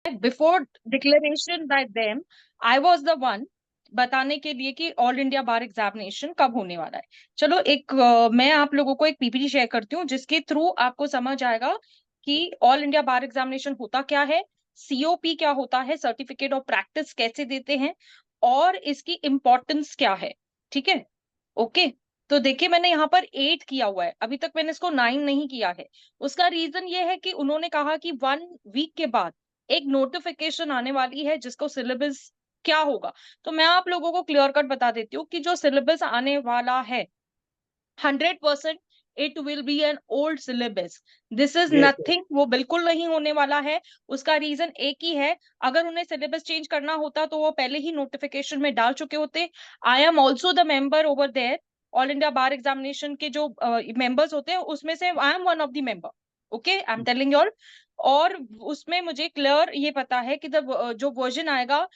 Before declaration bye them I was the one बताने के लिए कि ऑल इंडिया बार एग्जामिनेशन कब होने वाला है। चलो मैं आप लोगों को एक पीपीटी शेयर करती हूँ जिसके थ्रू आपको समझ आएगा कि ऑल इंडिया बार एग्जामिनेशन होता क्या है, सीओपी क्या होता है, सर्टिफिकेट ऑफ प्रैक्टिस कैसे देते हैं और इसकी इम्पोर्टेंस क्या है। ठीक है, ओके। तो देखिए मैंने यहाँ पर 8 किया हुआ है, अभी तक मैंने इसको 9 नहीं किया है। उसका रीजन ये है कि उन्होंने कहा कि 1 वीक के बाद एक नोटिफिकेशन आने वाली है जिसको सिलेबस क्या होगा। तो मैं आप लोगों को क्लियर कट बता देती हूँ कि जो सिलेबस आने वाला है 100% it will be an old syllabus. This is yes sir. Nothing, वो बिल्कुल नहीं होने वाला है। उसका रीजन एक ही है, अगर उन्हें सिलेबस चेंज करना होता तो वो पहले ही नोटिफिकेशन में डाल चुके होते। I am also the member over there, all India bar examination के जो मेंबर्स होते हैं उसमें से I am one of the member. Okay, I am telling you. और उसमें मुझे क्लियर ये पता है कि जो वर्जन आएगा,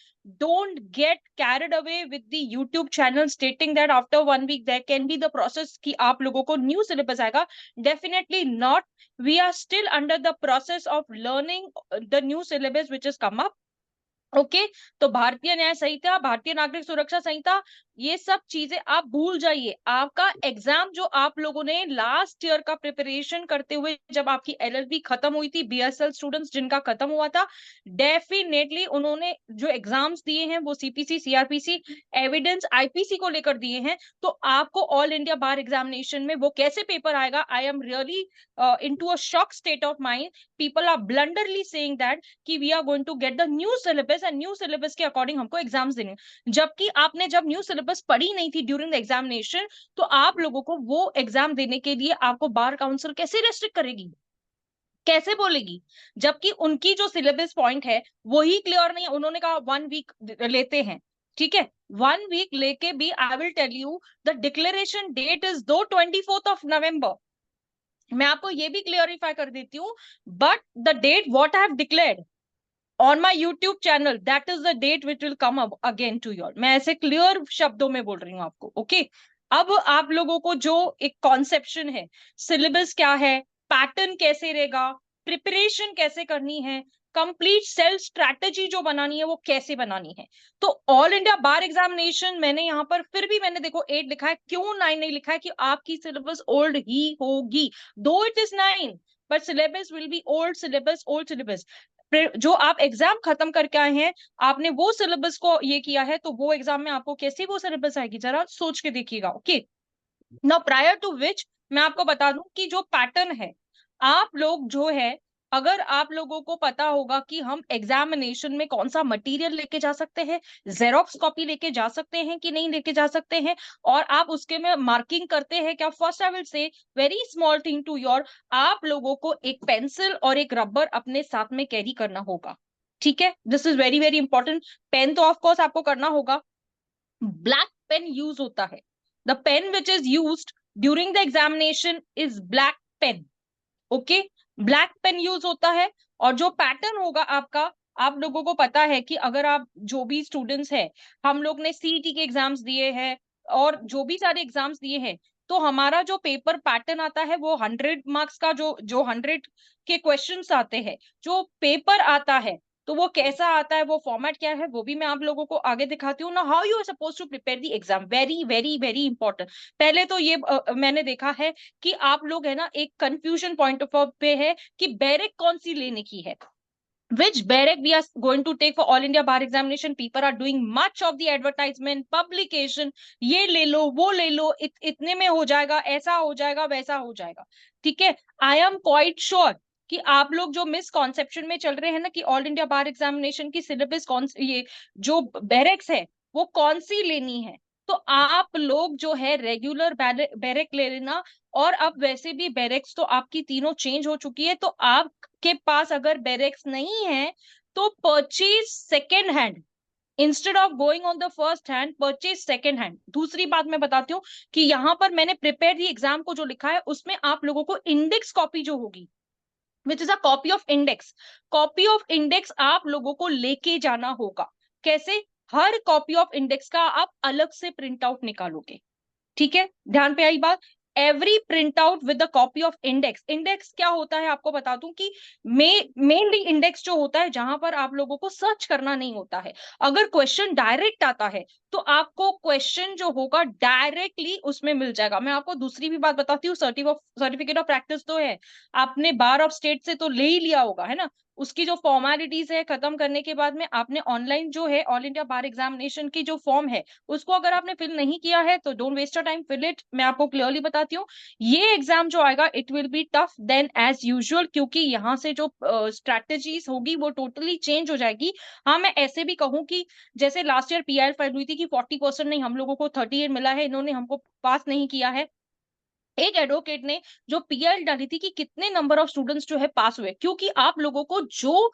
don't get carried away with the YouTube channel stating that after 1 week there can be the process कि आप लोगों को न्यू सिलेबस आएगा। Definitely not. We are still under the process of learning the new syllabus which has come up. Okay, तो भारतीय न्याय संहिता, भारतीय नागरिक सुरक्षा संहिता, ये सब चीजें आप भूल जाइए। आपका एग्जाम जो आप लोगों ने लास्ट ईयर का प्रिपरेशन करते हुए जब आपकी एलएलबी खत्म हुई थी, बीएसएल स्टूडेंट्स जिनका खत्म हुआ था, डेफिनेटली उन्होंने जो एग्जाम्स दिए हैं वो सीपीसी, सीआरपीसी, एविडेंस, आईपीसी को लेकर दिए हैं। तो आपको ऑल इंडिया बार एग्जामिनेशन में वो कैसे पेपर आएगा, I am really into a shock state of mind. People are blunderly saying that कि we are going to get the new syllabus and new syllabus के अकॉर्डिंग हमको exams देने, जबकि आपने जब न्यू सिलेबस पढ़ी नहीं थी ड्यूरिंग द एग्जामिनेशन, तो आप लोगों को वो एग्जाम देने के लिए आपको बार काउंसिल कैसे रेस्ट्रिक्ट करेगी, कैसे बोलेगी, जबकि उनकी जो सिलेबस पॉइंट है वही क्लियर नहीं है। उन्होंने कहा 1 वीक लेते हैं, ठीक है, 1 वीक लेके भी I will tell you the declaration date is दो 24 नवंबर। मैं आपको ये भी क्लियरिफाई कर देती हूँ, but the date what I have declared on my YouTube channel that is the date which will come again to your. मैं ऐसे क्लियर शब्दों में बोल रही हूँ आपको, ओके। अब आप लोगों को जो एक कॉन्सेप्शन है, सिलेबस क्या है, पैटर्न कैसे रहेगा, प्रिपरेशन कैसे करनी है, कंप्लीट सेल्फ स्ट्रैटेजी जो बनानी है वो कैसे बनानी है। तो ऑल इंडिया बार एग्जामिनेशन मैंने यहाँ पर फिर भी मैंने देखो 8 लिखा है, क्यों 9 नहीं लिखा है कि आपकी सिलेबस ओल्ड ही होगी। दो it is 9 but syllabus will be old syllabus, old syllabus. जो आप एग्जाम खत्म करके आए हैं, आपने वो सिलेबस को ये किया है, तो वो एग्जाम में आपको कैसी वो सिलेबस आएगी जरा सोच के देखिएगा, ओके। नाउ प्रायर टू विच मैं आपको बता दूं कि जो पैटर्न है, आप लोग जो है, अगर आप लोगों को पता होगा कि हम एग्जामिनेशन में कौन सा मटेरियल लेके जा सकते हैं, जेरोक्स कॉपी लेके जा सकते हैं कि नहीं लेके जा सकते हैं, और आप उसके में मार्किंग करते हैं क्या, first I will say very small thing to your, आप लोगों को एक पेंसिल और एक रबर अपने साथ में कैरी करना होगा। ठीक है, this is very very important. Pen तो ऑफकोर्स आपको करना होगा। ब्लैक पेन यूज होता है, the pen which is use during the examination is black pen, okay. Black pen use होता है। और जो पैटर्न होगा आपका, आप लोगों को पता है कि अगर आप जो भी स्टूडेंट्स हैं, हम लोग ने सीईटी के एग्जाम्स दिए हैं और जो भी सारे एग्जाम्स दिए हैं, तो हमारा जो पेपर पैटर्न आता है वो 100 मार्क्स का, जो जो 100 के क्वेश्चंस आते हैं, जो पेपर आता है, तो वो कैसा आता है, वो फॉर्मेट क्या है, वो भी मैं आप लोगों को आगे दिखाती हूँ ना। How you are suppose to prepare the exam, very very very important. पहले तो ये मैंने देखा है कि आप लोग है ना एक कंफ्यूजन पॉइंट ऑफ पे है कि बैरेक कौन सी लेने की है, which barrack we are going to take for all India bar examination. People are doing much of the advertisement publication, ये ले लो वो ले लो, इतने में हो जाएगा, ऐसा हो जाएगा, वैसा हो जाएगा। ठीक है, आई एम क्वाइट श्योर कि आप लोग जो मिसकॉन्सेप्शन में चल रहे हैं ना कि ऑल इंडिया बार एग्जामिनेशन की सिलेबस कौन, ये जो बैरेक्स है वो कौन सी लेनी है, तो आप लोग जो है रेगुलर बैरेक ले लेना। और अब वैसे भी बैरेक्स तो आपकी तीनों चेंज हो चुकी है, तो आपके पास अगर बैरेक्स नहीं है तो purchase second hand, instead of going on the first hand, purchase second hand. दूसरी बात मैं बताती हूँ कि यहाँ पर मैंने प्रिपेयर दी एग्जाम को जो लिखा है उसमें आप लोगों को इंडेक्स कॉपी जो होगी, which is a copy of index, copy of index आप लोगों को लेके जाना होगा। कैसे, हर कॉपी ऑफ इंडेक्स का आप अलग से प्रिंट आउट निकालोगे। ठीक है, ध्यान पे आई बात। Every print out with the copy of index. Index क्या होता है आपको बता दूं कि मेनली इंडेक्स जो होता है जहां पर आप लोगों को सर्च करना नहीं होता है। अगर क्वेश्चन डायरेक्ट आता है तो आपको क्वेश्चन जो होगा डायरेक्टली उसमें मिल जाएगा। मैं आपको दूसरी भी बात बताती हूँ, सर्टिफिकेट ऑफ प्रैक्टिस तो है, आपने बार ऑफ स्टेट से तो ले ही लिया होगा, है ना। उसकी जो फॉर्मेलिटीज है खत्म करने के बाद में आपने ऑनलाइन जो है ऑल इंडिया बार एग्जामिनेशन की जो फॉर्म है उसको अगर आपने फिल नहीं किया है तो don't waste your time, fill it. मैं आपको क्लियरली बताती हूँ, ये एग्जाम जो आएगा it will be tough then as usual, क्योंकि यहाँ से जो स्ट्रैटेजीज होगी वो टोटली चेंज हो जाएगी। हाँ, मैं ऐसे भी कहूँ कि जैसे लास्ट ईयर पीआईएल फाइल हुई थी कि 40% नहीं, हम लोगों को 38 मिला है, इन्होंने हमको पास नहीं किया है। एक एडवोकेट ने जो पीएल डाली थी कि कितने नंबर ऑफ स्टूडेंट्स जो है पास हुए, क्योंकि आप लोगों को जो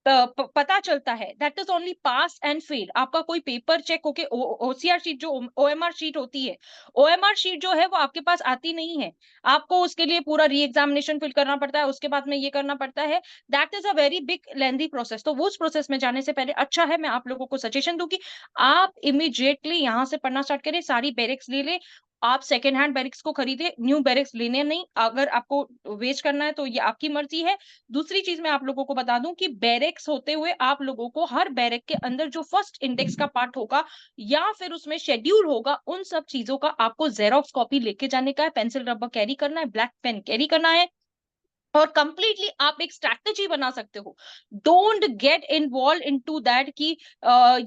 पता चलता है that is only pass and fail. आपका कोई पेपर चेक होके ओसीआर शीट जो ओएमआर शीट होती है, ओएमआर शीट जो है वो आपके पास आती नहीं है, आपको उसके लिए पूरा री एग्जामिनेशन फिल करना पड़ता है, उसके बाद में ये करना पड़ता है। That is a very big lengthy process. तो उस प्रोसेस में जाने से पहले अच्छा है मैं आप लोगों को सजेशन दूं कि आप इमीडिएटली यहाँ से पढ़ना स्टार्ट करें, सारी बैरिक्स ले ले, आप सेकेंड हैंड बैरिक्स को खरीदे, न्यू बैरिक्स लेने नहीं। अगर आपको वेस्ट करना है तो ये आपकी मर्जी है। दूसरी चीज मैं आप लोगों को बता दूं कि बैरेक्स होते हुए आप लोगों को हर बैरेक के अंदर जो फर्स्ट इंडेक्स का पार्ट होगा या फिर उसमें शेड्यूल होगा, उन सब चीजों का आपको जेरोक्स कॉपी लेके जाने का है, पेंसिल रबर कैरी करना है, ब्लैक पेन कैरी करना है, और कंप्लीटली आप एक स्ट्रैटेजी बना सकते हो। Don't get involve into that कि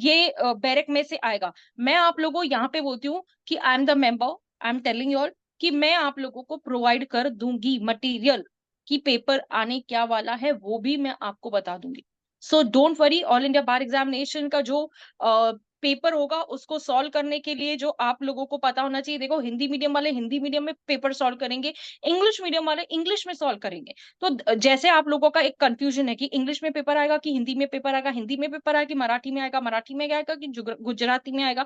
ये बैरक में से आएगा। मैं आप लोगों यहाँ पे बोलती हूँ कि I am the member, I am telling you all कि मैं आप लोगों को प्रोवाइड कर दूंगी मटेरियल, कि पेपर आने क्या वाला है वो भी मैं आपको बता दूंगी। So don't worry, all India bar examination का जो पेपर होगा उसको सॉल्व करने के लिए जो आप लोगों को पता होना चाहिए, देखो हिंदी मीडियम वाले हिंदी मीडियम में पेपर सॉल्व करेंगे, इंग्लिश मीडियम वाले इंग्लिश में सॉल्व करेंगे। तो जैसे आप लोगों का एक कंफ्यूजन है कि इंग्लिश में पेपर आएगा कि हिंदी में पेपर आएगा, हिंदी में पेपर आएगा कि मराठी में आएगा, मराठी में आएगा कि गुजराती में आएगा,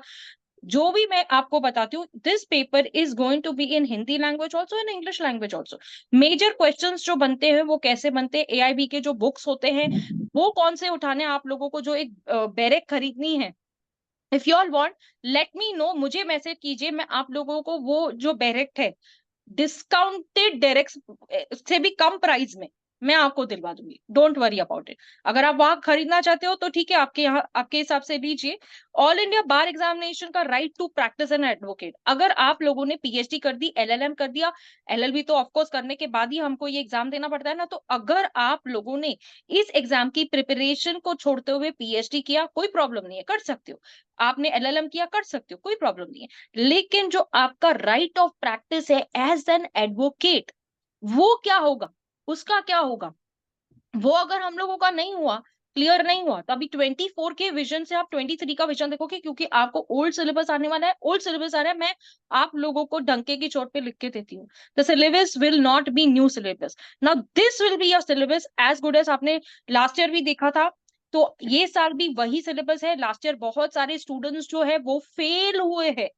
जो भी मैं आपको बताती हूँ, this paper is going to be in Hindi language also in English language also. Major questions जो बनते हैं वो कैसे बनते हैं, एआईबी के जो बुक्स होते हैं वो कौन से उठाने आप लोगों को, जो एक बैरेक खरीदनी है, if you all want let me know, मुझे मैसेज कीजिए, मैं आप लोगों को वो जो बैरेक्ट है डिस्काउंटेड डायरेक्ट से भी कम प्राइस में मैं आपको दिलवा दूंगी। Don't worry about it. अगर आप वहां खरीदना चाहते हो तो ठीक है, आपके यहाँ आपके हिसाब से लीजिए। ऑल इंडिया बार एग्जामिनेशन का right to practice an advocate, अगर आप लोगों ने पीएचडी कर दी, एलएलएम कर दिया, एलएलबी तो ऑफकोर्स करने के बाद ही हमको ये एग्जाम देना पड़ता है ना, तो अगर आप लोगों ने इस एग्जाम की प्रिपरेशन को छोड़ते हुए पीएचडी किया, कोई प्रॉब्लम नहीं है, कर सकते हो। आपने एलएलएम किया, कर सकते हो, कोई प्रॉब्लम नहीं है। लेकिन जो आपका राइट ऑफ प्रैक्टिस है एज एन एडवोकेट, वो क्या होगा, उसका क्या होगा, वो अगर हम लोगों का नहीं हुआ, क्लियर नहीं हुआ, तो अभी 24 के विजन से आप 23 का विजन देखोगे, क्योंकि आपको ओल्ड सिलेबस आने वाला है, ओल्ड सिलेबस आ रहा है। मैं आप लोगों को डंके की चोट पे लिख के देती हूँ, the syllabus will not be new syllabus, now this will be your syllabus as good as आपने लास्ट ईयर भी देखा था। तो ये साल भी वही सिलेबस है। लास्ट ईयर बहुत सारे स्टूडेंट्स जो है वो फेल हुए हैं,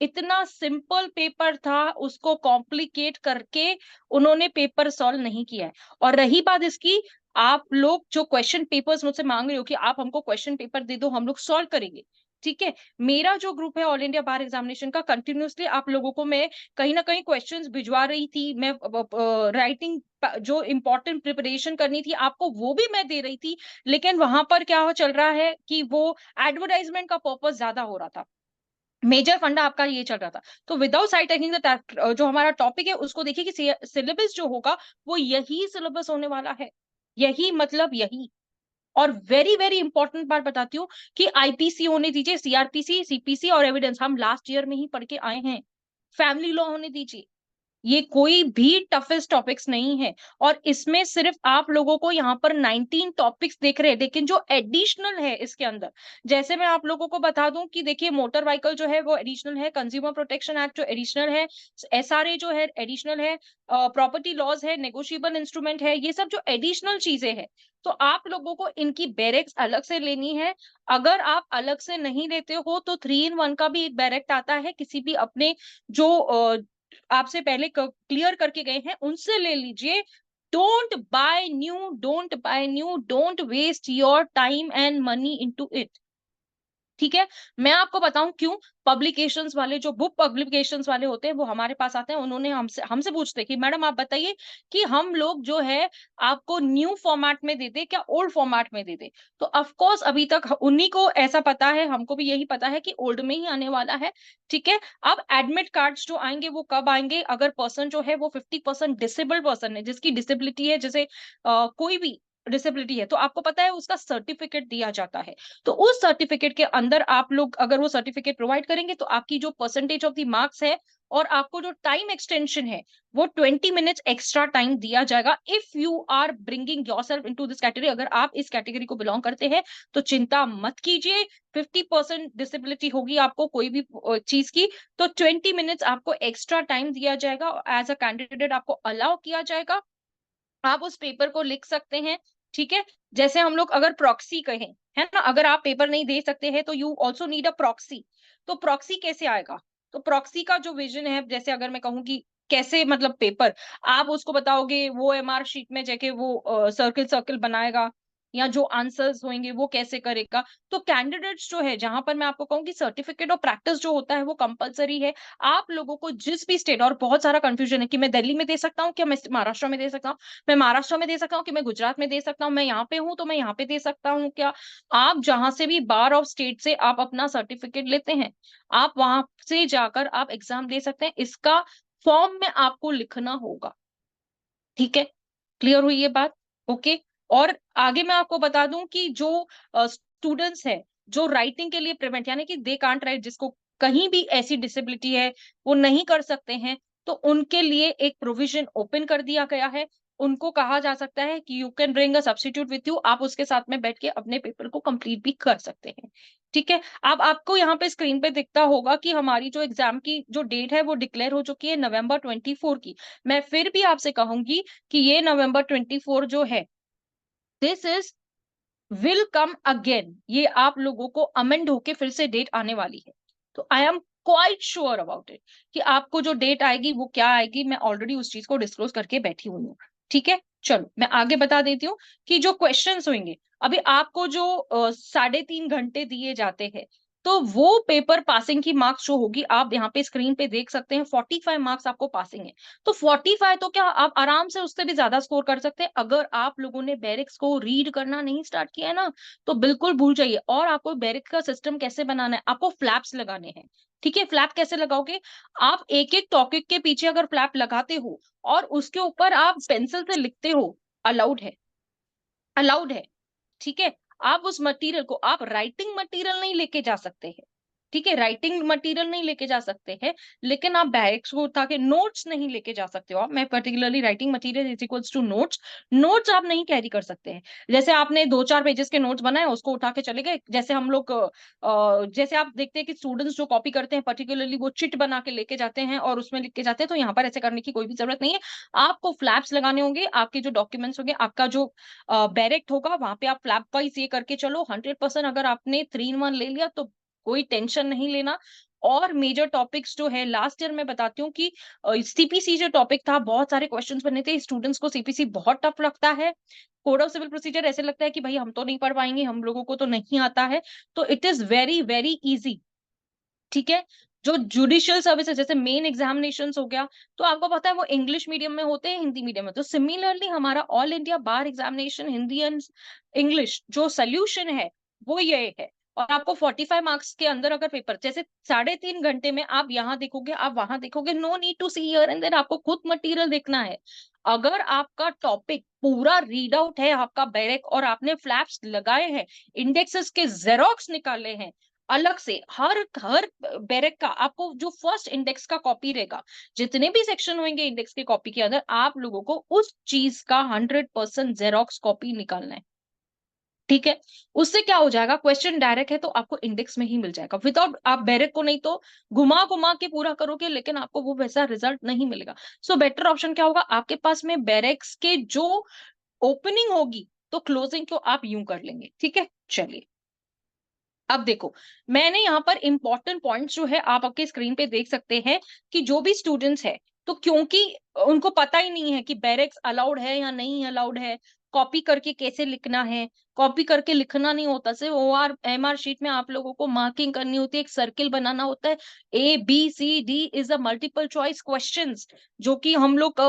इतना सिंपल पेपर था उसको कॉम्प्लिकेट करके उन्होंने पेपर सॉल्व नहीं किया है। और रही बात इसकी, आप लोग जो क्वेश्चन पेपर्स मुझसे मांग रहे हो कि आप हमको क्वेश्चन पेपर दे दो, हम लोग सॉल्व करेंगे, ठीक है। मेरा जो ग्रुप है ऑल इंडिया बार एग्जामिनेशन का, कंटिन्यूसली आप लोगों को मैं कहीं ना कहीं क्वेश्चंस भिजवा रही थी, मैं राइटिंग जो इंपॉर्टेंट प्रिपरेशन करनी थी आपको वो भी मैं दे रही थी। लेकिन वहां पर क्या चल रहा है कि वो एडवर्टाइजमेंट का पर्पस ज्यादा हो रहा था, मेजर फंडा आपका ये चल रहा था। तो विदाउट साइड टेकिंग द जो हमारा टॉपिक है उसको देखिए कि सिलेबस जो होगा वो यही सिलेबस होने वाला है, यही मतलब यही। और वेरी वेरी इंपॉर्टेंट बात बताती हूँ कि आईपीसी होने दीजिए, सीआरपीसी, सीपीसी और एविडेंस हम लास्ट ईयर में ही पढ़ के आए हैं, फैमिली लॉ होने दीजिए, ये कोई भी टफेस्ट टॉपिक्स नहीं है। और इसमें सिर्फ आप लोगों को यहाँ पर 19 टॉपिक्स देख रहे हैं, लेकिन जो एडिशनल है इसके अंदर, जैसे मैं आप लोगों को बता दूं कि देखिए मोटर व्हीकल जो है वो एडिशनल है, कंज्यूमर प्रोटेक्शन एक्ट जो एडिशनल है, एसआरए जो है एडिशनल है, प्रॉपर्टी लॉज है, नेगोशिएबल इंस्ट्रूमेंट है, ये सब जो एडिशनल चीजें हैं। तो आप लोगों को इनकी बैरेक्स अलग से लेनी है। अगर आप अलग से नहीं लेते हो तो 3 in 1 का भी एक बैरेक्ट आता है, किसी भी अपने जो आपसे पहले क्लियर करके गए हैं उनसे ले लीजिए। Don't buy new, don't buy new, don't waste your time and money into it, ठीक है। मैं आपको बताऊं क्यों। पब्लिकेशंस वाले, जो बुक पब्लिकेशंस वाले होते हैं, वो हमारे पास आते हैं, उन्होंने हमसे हमसे पूछते हैं कि मैडम आप बताइए कि हम लोग जो है आपको न्यू फॉर्मेट में दे दे क्या ओल्ड फॉर्मेट में दे दे। तो ऑफ कोर्स अभी तक उन्हीं को ऐसा पता है, हमको भी यही पता है कि ओल्ड में ही आने वाला है। ठीक है। अब एडमिट कार्ड्स जो आएंगे वो कब आएंगे, अगर पर्सन जो है वो 50% डिसेबल्ड पर्सन है, जिसकी डिसेबिलिटी है, जैसे कोई भी डिसेबिलिटी है, तो आपको पता है उसका सर्टिफिकेट दिया जाता है। तो उस सर्टिफिकेट के अंदर आप लोग अगर वो सर्टिफिकेट प्रोवाइड करेंगे तो आपकी जो परसेंटेज ऑफ द मार्क्स है और आपको जो टाइम एक्सटेंशन है वो 20 मिनट्स एक्स्ट्रा टाइम दिया जाएगा if you are bringing yourself into this category. अगर आप इस कैटेगरी को बिलोंग करते हैं तो चिंता मत कीजिए। 50% डिसेबिलिटी होगी आपको कोई भी चीज की, तो 20 मिनट्स आपको एक्स्ट्रा टाइम दिया जाएगा, एज अ कैंडिडेट आपको अलाउ किया जाएगा, आप उस पेपर को लिख सकते हैं। ठीक है। जैसे हम लोग अगर प्रॉक्सी कहें, है ना, अगर आप पेपर नहीं दे सकते हैं तो you also need a proxy. तो प्रॉक्सी कैसे आएगा, तो प्रॉक्सी का जो विजन है, जैसे अगर मैं कहूँ कि कैसे मतलब पेपर आप उसको बताओगे, वो एमआर शीट में जाके वो सर्किल सर्किल बनाएगा, या जो आंसर्स होंगे वो कैसे करेगा। तो कैंडिडेट्स जो है, जहां पर मैं आपको कहूँ कि सर्टिफिकेट और प्रैक्टिस जो होता है वो कंपलसरी है। आप लोगों को जिस भी स्टेट, और बहुत सारा कंफ्यूजन है कि मैं दिल्ली में दे सकता हूँ क्या, मैं महाराष्ट्र में दे सकता हूँ, मैं महाराष्ट्र में दे सकता हूँ कि मैं गुजरात में दे सकता हूँ, मैं यहाँ पे हूँ तो मैं यहाँ पे दे सकता हूँ क्या। आप जहां से भी बार ऑफ स्टेट से आप अपना सर्टिफिकेट लेते हैं, आप वहां से जाकर आप एग्जाम दे सकते हैं। इसका फॉर्म में आपको लिखना होगा। ठीक है। क्लियर हुई ये बात। ओके। और आगे मैं आपको बता दूं कि जो स्टूडेंट्स है जो राइटिंग के लिए प्रिवेंट, यानी कि दे कांट राइट, जिसको कहीं भी ऐसी डिसेबिलिटी है वो नहीं कर सकते हैं, तो उनके लिए एक प्रोविजन ओपन कर दिया गया है। उनको कहा जा सकता है कि you can bring a substitute with you, आप उसके साथ में बैठ के अपने पेपर को कंप्लीट भी कर सकते हैं। ठीक है। अब आपको यहाँ पे स्क्रीन पे दिखता होगा कि हमारी जो एग्जाम की जो डेट है वो डिक्लेयर हो चुकी है नवंबर 24 की। मैं फिर भी आपसे कहूंगी कि ये नवंबर 24 जो है, this is will come again, ये आप लोगों को अमेंड होके फिर से डेट आने वाली है। तो I am quite sure about it कि आपको जो डेट आएगी वो क्या आएगी, मैं ऑलरेडी उस चीज को डिस्क्लोज करके बैठी हुई हूँ। ठीक है। चलो मैं आगे बता देती हूँ कि जो क्वेश्चंस होंगे, अभी आपको जो 3.5 घंटे दिए जाते हैं, तो वो पेपर पासिंग की मार्क्स जो होगी आप यहाँ पे स्क्रीन पे देख सकते हैं, 45 मार्क्स आपको पासिंग है। तो 45 तो क्या, आप आराम से उससे भी ज्यादा स्कोर कर सकते हैं। अगर आप लोगों ने बैरिक्स को रीड करना नहीं स्टार्ट किया है ना, तो बिल्कुल भूल जाइए। और आपको बैरिक्स का सिस्टम कैसे बनाना है, आपको फ्लैप्स लगाने हैं। ठीक है। फ्लैप कैसे लगाओगे, आप एक एक टॉपिक के पीछे अगर फ्लैप लगाते हो और उसके ऊपर आप पेंसिल से लिखते हो, अलाउड है, अलाउड है। ठीक है। आप उस मटेरियल को, आप राइटिंग मटेरियल नहीं लेके जा सकते हैं। ठीक है। राइटिंग मटेरियल नहीं लेके जा सकते हैं, लेकिन आप बैरिक्स को उठा के नोट्स नहीं लेके जा सकते हो। आप, मैं particularly writing material is equals to notes, notes आप नहीं कैरी कर सकते हैं। जैसे आपने 2-4 पेजेस के नोट्स बनाए उसको उठा के चले गए, जैसे हम लोग जैसे आप देखते हैं कि स्टूडेंट्स जो कॉपी करते हैं पर्टिकुलरली वो चिट बना के लेके जाते हैं और उसमें लिख के जाते हैं, तो यहाँ पर ऐसे करने की कोई भी जरूरत नहीं है। आपको फ्लैप्स लगाने होंगे, आपके जो डॉक्यूमेंट्स होंगे, आपका जो डायरेक्ट होगा, वहां पे आप फ्लैप वाइज ये करके चलो। 100% अगर आपने 3 in 1 ले लिया तो कोई टेंशन नहीं लेना। और मेजर टॉपिक्स जो है, लास्ट ईयर मैं बताती हूँ कि सीपीसी जो टॉपिक था, बहुत सारे क्वेश्चंस बने थे। स्टूडेंट्स को सीपीसी बहुत टफ लगता है। कोड ऑफ सिविल प्रोसीजर ऐसे लगता है कि भाई हम तो नहीं पढ़ पाएंगे, हम लोगों को तो नहीं आता है। तो it is very very easy. ठीक है। जो जुडिशियल सर्विसेज जैसे मेन एग्जामिनेशन हो गया, तो आपको पता है वो इंग्लिश मीडियम में होते हैं, हिंदी मीडियम में। तो सिमिलरली हमारा all India bar examination Hindi and English जो सोल्यूशन है वो ये है। और आपको 45 मार्क्स के अंदर अगर पेपर, जैसे 3.5 घंटे में आप यहाँ देखोगे, आप वहां देखोगे, no need to see here and then, आपको खुद मटेरियल देखना है। अगर आपका टॉपिक पूरा रीड आउट है आपका बैरक, और आपने फ्लैप्स लगाए हैं, इंडेक्सेस के जेरोक्स निकाले हैं अलग से, हर हर बैरक का आपको जो फर्स्ट इंडेक्स का कॉपी रहेगा, जितने भी सेक्शन होंगे इंडेक्स के कॉपी के अंदर, आप लोगों को उस चीज का 100% जेरोक्स कॉपी निकालना है। ठीक है। उससे क्या हो जाएगा, क्वेश्चन डायरेक्ट है तो आपको इंडेक्स में ही मिल जाएगा, विदाउट आप बैरक को नहीं तो घुमा घुमा के पूरा करोगे, लेकिन आपको वो वैसा रिजल्ट नहीं मिलेगा। सो बेटर ऑप्शन क्या होगा, आपके पास में बैरक्स के जो ओपनिंग होगी तो क्लोजिंग को आप यूं कर लेंगे। ठीक है। चलिए अब देखो, मैंने यहाँ पर इंपॉर्टेंट पॉइंट्स जो है आप आपके स्क्रीन पे देख सकते हैं कि जो भी स्टूडेंट्स है, तो क्योंकि उनको पता ही नहीं है कि बैरक्स अलाउड है या नहीं अलाउड है, कॉपी करके कैसे लिखना है। कॉपी करके लिखना नहीं होता, सिर्फ OMR शीट में आप लोगों को मार्किंग करनी होती है, एक सर्किल बनाना होता है। ABCD is a multiple choice questions, जो कि हम लोग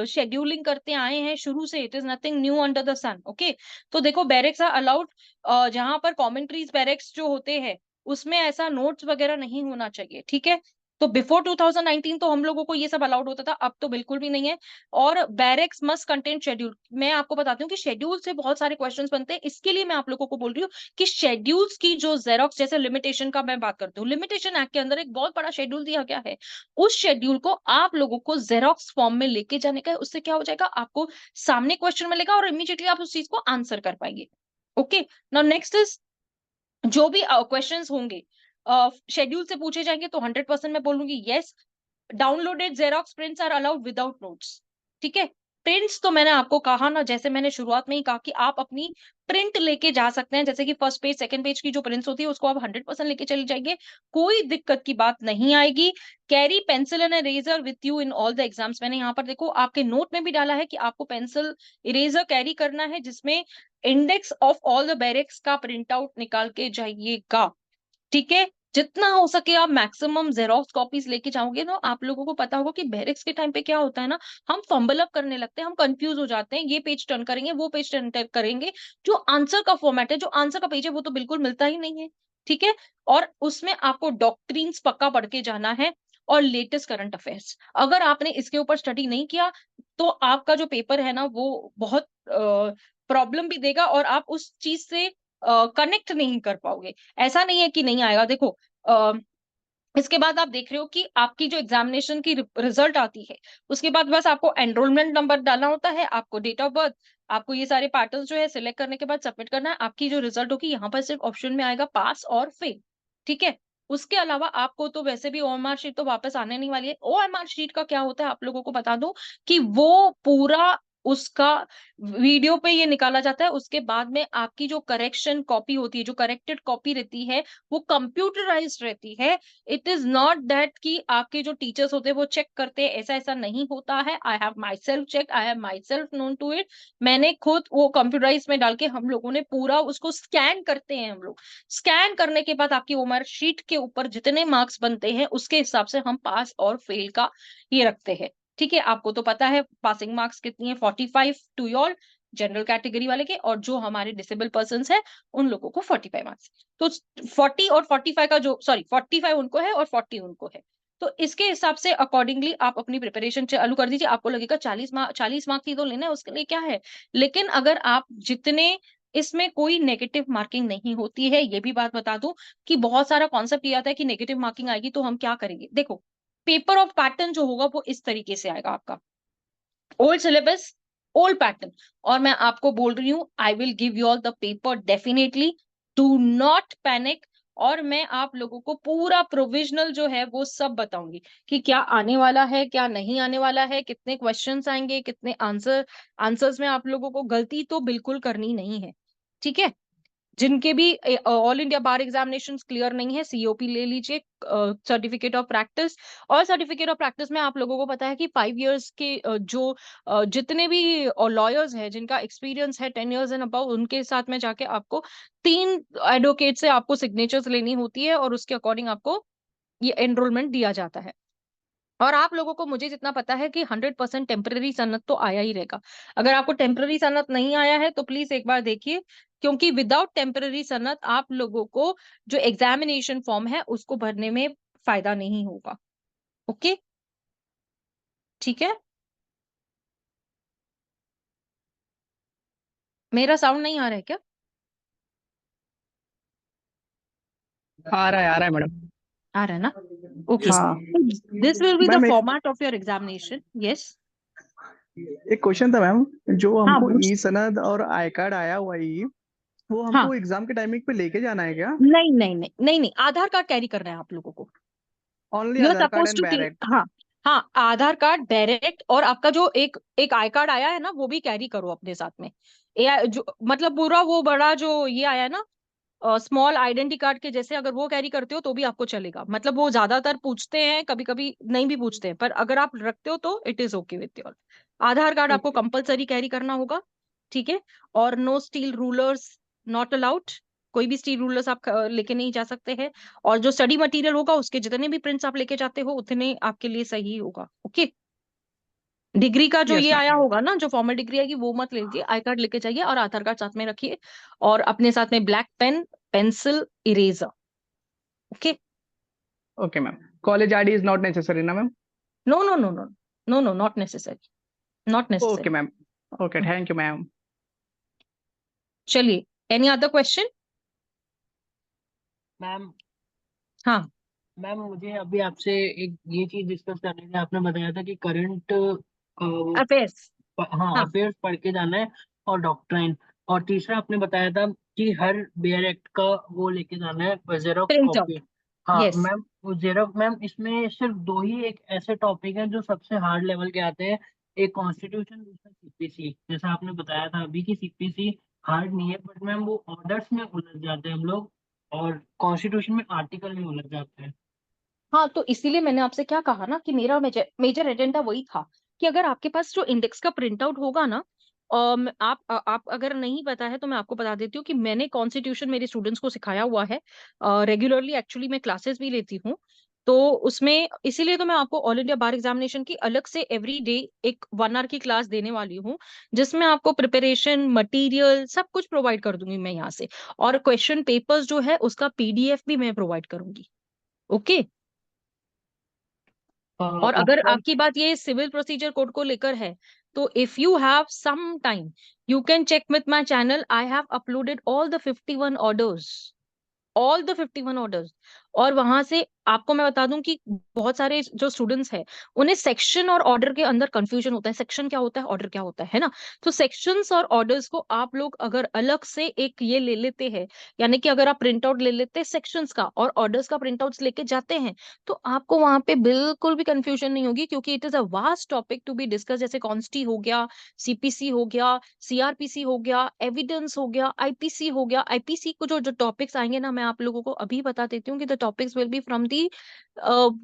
शेड्यूलिंग करते आए हैं शुरू से। It is nothing new under the sun. Okay, तो देखो बैरेक्स आर अलाउड, जहां पर कॉमेंट्रीज बैरेक्स जो होते हैं उसमें ऐसा नोट्स वगैरह नहीं होना चाहिए, ठीक है। तो बिफोर 2019 तो हम लोगों को ये सब अलाउड होता था, अब तो बिल्कुल भी नहीं है। और बैरेक्स मस्ट कंटेन शेड्यूल। मैं आपको बताती हूँ कि शेड्यूल से बहुत सारे क्वेश्चंस बनते हैं, इसके लिए मैं आप लोगों को बोल रही हूँ कि शेड्यूल्स की जो जेरोक्स, जैसे लिमिटेशन का मैं बात करती हूँ, लिमिटेशन एक्ट के अंदर एक बहुत बड़ा शेड्यूल दिया गया है। उस शेड्यूल को आप लोगों को जेरोक्स फॉर्म में लेके जाने का है। उससे क्या हो जाएगा, आपको सामने क्वेश्चन मिलेगा और इमीडिएटली आप उस चीज को आंसर कर पाएंगे। ओके, नाउ नेक्स्ट इज, जो भी क्वेश्चंस होंगे शेड्यूल से पूछे जाएंगे तो 100% मैं बोलूंगी yes. Downloaded xerox prints are allowed without notes, ठीक है। प्रिंट्स तो मैंने आपको कहा ना, जैसे मैंने शुरुआत में ही कहा कि आप अपनी प्रिंट लेके जा सकते हैं, जैसे कि फर्स्ट पेज सेकंड पेज की जो प्रिंट्स होती है उसको आप 100% लेके चले जाइए, कोई दिक्कत की बात नहीं आएगी। Carry pencil and eraser with you in all the exams. मैंने यहाँ पर देखो आपके नोट में भी डाला है कि आपको पेंसिल इरेजर कैरी करना है, जिसमें index of all the barracks का प्रिंट आउट निकाल के जाइएगा, ठीक है। जितना हो सके आप मैक्सिमम जेरोक्स कॉपीज लेके जाओगे ना। आप लोगों को पता होगा कि बैरिक्स के टाइम पे क्या होता है ना, हम फंबल अप करने लगते हैं, हम कंफ्यूज हो जाते हैं, ये पेज टर्न करेंगे वो पेज टर्न करेंगे। जो आंसर का फॉर्मेट है, जो आंसर का पेज है, वो तो बिल्कुल मिलता ही नहीं है, ठीक है। और उसमें आपको डॉक्ट्रिन्स पक्का पढ़ के जाना है और लेटेस्ट करंट अफेयर्स। अगर आपने इसके ऊपर स्टडी नहीं किया तो आपका जो पेपर है ना वो बहुत प्रॉब्लम भी देगा और आप उस चीज से कनेक्ट नहीं कर पाओगे। ऐसा नहीं है कि नहीं आएगा। देखो इसके बाद आप देख रहे हो कि आपकी जो एग्जामिनेशन की रिजल्ट आती है, उसके बाद बस आपको एनरोलमेंट नंबर डालना होता है, आपको डेट ऑफ बर्थ, आपको ये सारे पैटर्न जो है सिलेक्ट करने के बाद सबमिट करना है। आपकी जो रिजल्ट होगी यहाँ पर सिर्फ ऑप्शन में आएगा पास और फेल, ठीक है। उसके अलावा आपको तो वैसे भी OMR शीट तो वापस आने नहीं वाली है। OMR शीट का क्या होता है आप लोगों को बता दूं कि वो पूरा उसका वीडियो पे ये निकाला जाता है। उसके बाद में आपकी जो करेक्शन कॉपी होती है, जो करेक्टेड कॉपी रहती है, वो कंप्यूटराइज्ड रहती है। इट इज नॉट दैट कि आपके जो टीचर्स होते हैं वो चेक करते हैं, ऐसा ऐसा नहीं होता है। I have myself check, I have myself known to it. मैंने खुद वो कंप्यूटराइज में डाल के हम लोगों ने पूरा उसको स्कैन करते हैं हम लोग। स्कैन करने के बाद आपकी OMR शीट के ऊपर जितने मार्क्स बनते हैं उसके हिसाब से हम पास और फेल का ये रखते हैं, ठीक है। आपको तो पता है पासिंग मार्क्स कितनी है, 45 टू योर जनरल कैटेगरी वाले के, और जो हमारे डिसेबल पर्सन है उन लोगों को 45 मार्क्स। तो 40 और 45 का जो, सॉरी 45 उनको है और 40 उनको है। तो इसके हिसाब से अकॉर्डिंगली आप अपनी प्रिपरेशन चालू कर दीजिए। आपको लगेगा 40 मार्क्स ही तो लेना है, उसके लिए क्या है। लेकिन अगर आप जितने, इसमें कोई नेगेटिव मार्किंग नहीं होती है। ये भी बात बता दूं कि बहुत सारा कॉन्सेप्ट ये आता है कि नेगेटिव मार्किंग आएगी तो हम क्या करेंगे। देखो पेपर ऑफ पैटर्न जो होगा वो इस तरीके से आएगा आपका, ओल्ड सिलेबस, ओल्ड पैटर्न। और मैं आपको बोल रही हूँ आई will give you all the paper definitely, do not panic. और मैं आप लोगों को पूरा प्रोविजनल जो है वो सब बताऊंगी कि क्या आने वाला है क्या नहीं आने वाला है, कितने क्वेश्चंस आएंगे, कितने आंसर्स में आप लोगों को गलती तो बिल्कुल करनी नहीं है, ठीक है। जिनके भी all India bar examination clear नहीं है, COP ले लीजिए, सर्टिफिकेट ऑफ प्रैक्टिस। और सर्टिफिकेट ऑफ प्रैक्टिस में आप लोगों को पता है कि 5 years के जो जितने भी लॉयर्स हैं जिनका एक्सपीरियंस है 10 years एंड अबव, उनके साथ में जाके आपको 3 एडवोकेट से आपको सिग्नेचर्स लेनी होती है और उसके अकॉर्डिंग आपको ये एनरोलमेंट दिया जाता है। और आप लोगों को, मुझे जितना पता है कि 100% टेम्पररी सनत तो आया ही रहेगा। अगर आपको टेम्पररी सनत नहीं आया है तो प्लीज एक बार देखिए, क्योंकि विदाउट टेम्पररी सनत आप लोगों को जो एग्जामिनेशन फॉर्म है उसको भरने में फायदा नहीं होगा। ओके, ठीक है। मेरा साउंड नहीं आ रहा है क्या? आ रहा है मैडम। आ रहा है ना? ओके, हाँ this will be the ma'am, format of your examination. Yes, एक क्वेश्चन था मैम। जो हाँ हमको ई सनद और आई कार्ड आया हुआ है, वो हाँ, हमको एग्जाम के टाइमिंग पे लेके जाना है क्या? नहीं नहीं नहीं नहीं नहीं, आधार कार्ड कैरी करना है आप लोगों को। Only you are Aadhaar card suppose and two, बैरेक्ट? हाँ हाँ, आधार कार्ड डायरेक्ट, और आपका जो एक एक आई कार्ड आया है ना वो भी कैरी करो अपने साथ में। जो मतलब पूरा वो बड़ा जो ये आया है ना, स्मॉल आइडेंटिटी कार्ड के जैसे, अगर वो कैरी करते हो तो भी आपको चलेगा। मतलब वो ज्यादातर पूछते हैं, कभी कभी नहीं भी पूछते हैं, पर अगर आप रखते हो तो it is okay with your. Aadhaar card आपको ओके। कंपलसरी कैरी करना होगा। ठीक है। और no steel rulers not allowed, कोई भी स्टील रूलर्स आप लेके नहीं जा सकते हैं। और जो स्टडी मटेरियल होगा उसके जितने भी प्रिंट्स आप लेके जाते हो उतने आपके लिए सही होगा। ओके। डिग्री का जो यस ये आया मैम। होगा ना, जो फॉर्मल डिग्री आएगी वो मत लीजिए, आई कार्ड लेके जाइए और आधार कार्ड साथ में रखिए, और अपने साथ में black pen, pencil, eraser. Okay. Okay ma'am, college ID is not necessary ना ma'am? No no no no, no no, not necessary, not okay necessary. Ma'am. Okay, thank you ma'am. चलिए, एनी अदर क्वेश्चन? मैम हाँ। Ma'am मुझे अभी आपसे एक ये चीज discuss करनी थी। आपने बताया था कि करंट अफेयर्स। हाँ हाँ। अफेयर्स पढ़ के जाना है, और डॉक्ट्राइन, और तीसरा आपने बताया था कि हर बेयर एक्ट का वो लेके जाना है जेरोक्स प्रिंट कॉपी। आउट। हाँ यस। मैम, वो जेरोक्स मैम इसमें सिर्फ दो ही एक ऐसे टॉपिक हैं जो सबसे हार्ड लेवल के आते हैं, एक कॉन्स्टिट्यूशन, दूसरा सीपीसी। जैसा आपने बताया था अभी कि सीपीसी हार्ड नहीं है, बट मैम वो ऑर्डर्स में उलझ जाते हैं हम लोग, और कॉन्स्टिट्यूशन में आर्टिकल में उलझ जाते हैं। हाँ, तो इसीलिए मैंने आपसे क्या कहा ना कि मेरा मेजर मेजर एजेंडा वही था कि अगर आपके पास जो इंडेक्स का प्रिंट आउट होगा ना, आप अगर नहीं पता है तो मैं आपको बता देती हूँ कि मैंने कॉन्स्टिट्यूशन मेरे स्टूडेंट्स को सिखाया हुआ है रेगुलरली, एक्चुअली मैं क्लासेस भी लेती हूँ। तो उसमें इसीलिए तो मैं आपको ऑल इंडिया बार एग्जामिनेशन की अलग से एवरी डे एक 1 आवर की क्लास देने वाली हूँ, जिसमें आपको प्रिपरेशन मटेरियल सब कुछ प्रोवाइड कर दूंगी मैं यहाँ से, और क्वेश्चन पेपर्स जो है उसका पीडीएफ भी मैं प्रोवाइड करूंगी। ओके। और ओके अगर मैम। आपकी बात ये सिविल प्रोसीजर कोड को लेकर है, तो if you have some time you can check with my channel, I have uploaded all the 51 orders, all the 51 orders. और वहां से आपको मैं बता दूं कि बहुत सारे जो स्टूडेंट्स हैं उन्हें सेक्शन और ऑर्डर के अंदर कंफ्यूजन होता है, सेक्शन क्या होता है, ऑर्डर क्या होता है ना। तो सेक्शंस और ऑर्डर्स को आप लोग अगर अलग से एक ये ले लेते हैं, यानी कि अगर आप प्रिंट आउट ले लेते हैं सेक्शंस का और ऑर्डर्स का प्रिंट आउट लेके जाते हैं, तो आपको वहां पे बिल्कुल भी कंफ्यूजन नहीं होगी, क्योंकि it is a vast topic to be discuss. जैसे कॉन्स्टी हो गया, सीपीसी हो गया, सीआरपीसी हो गया, एविडेंस हो गया, आईपीसी हो गया। आईपीसी को जो जो टॉपिक्स आएंगे ना, मैं आप लोगों को अभी बता देती हूँ कि the topics will be from the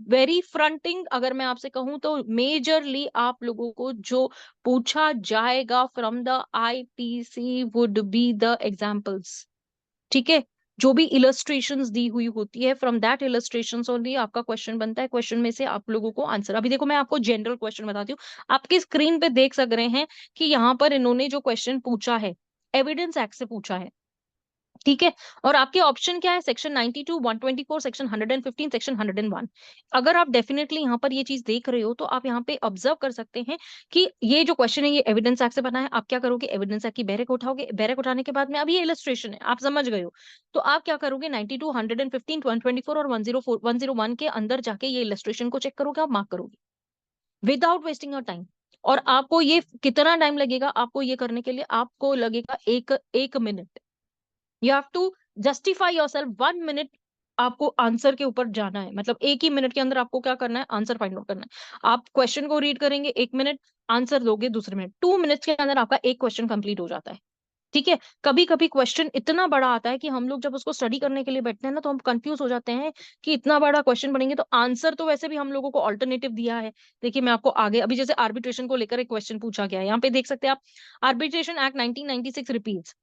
very fronting. अगर मैं आपसे कहूँ तो मेजरली आप लोगों को जो पूछा जाएगा from the IPC would be the examples. ठीक है। जो भी इलस्ट्रेशंस दी हुई होती है, फ्रॉम दैट इलस्ट्रेशंस ओनली आपका क्वेश्चन बनता है, क्वेश्चन में से आप लोगों को आंसर। अभी देखो मैं आपको जनरल क्वेश्चन बताती हूँ, आपकी स्क्रीन पे देख सक रहे हैं कि यहाँ पर इन्होंने जो क्वेश्चन पूछा है एविडेंस एक्ट से पूछा है। ठीक है। और आपके ऑप्शन क्या है, सेक्शन 92, 124, सेक्शन 115, सेक्शन 101। अगर आप डेफिनेटली यहाँ पर ये चीज देख रहे हो तो आप यहाँ पे ऑब्जर्व कर सकते हैं कि ये जो क्वेश्चन है ये एविडेंस एक्ट से बना है। आप क्या करोगे, एविडेंस एक्ट की बैरक उठाओगे, बैरक उठाने के बाद में अब ये इलस्ट्रेशन है, आप समझ गए हो, तो आप क्या करोगे 92, 115, 124 और 104, 101 के अंदर जाके ये इलस्ट्रेशन को चेक करोगे, आप मार्क करोगे विदाउट वेस्टिंग योर टाइम। और आपको ये कितना टाइम लगेगा, आपको ये करने के लिए आपको लगेगा एक एक minute. You have to justify yourself 1 minute. आपको आंसर के ऊपर जाना है, मतलब एक ही मिनट के अंदर आपको क्या करना है, आंसर फाइंड आउट करना है। आप क्वेश्चन को रीड करेंगे 1 मिनट, आंसर दोगे दूसरे मिनट, 2 मिनट्स के अंदर आपका एक क्वेश्चन कंप्लीट हो जाता है। ठीक है। कभी कभी क्वेश्चन इतना बड़ा आता है कि हम लोग जब उसको स्टडी करने के लिए बैठते हैं ना, तो हम कंफ्यूज हो जाते हैं कि इतना बड़ा क्वेश्चन पढ़ेंगे तो आंसर तो वैसे भी हम लोगों को ऑल्टरनेटिव दिया है। देखिए मैं आपको आगे अभी जैसे आर्बिट्रेशन को लेकर एक क्वेश्चन पूछा गया है, यहाँ पे देख सकते हैं आप, आर्बिट्रेशन एक्ट 1996 रिपील्स।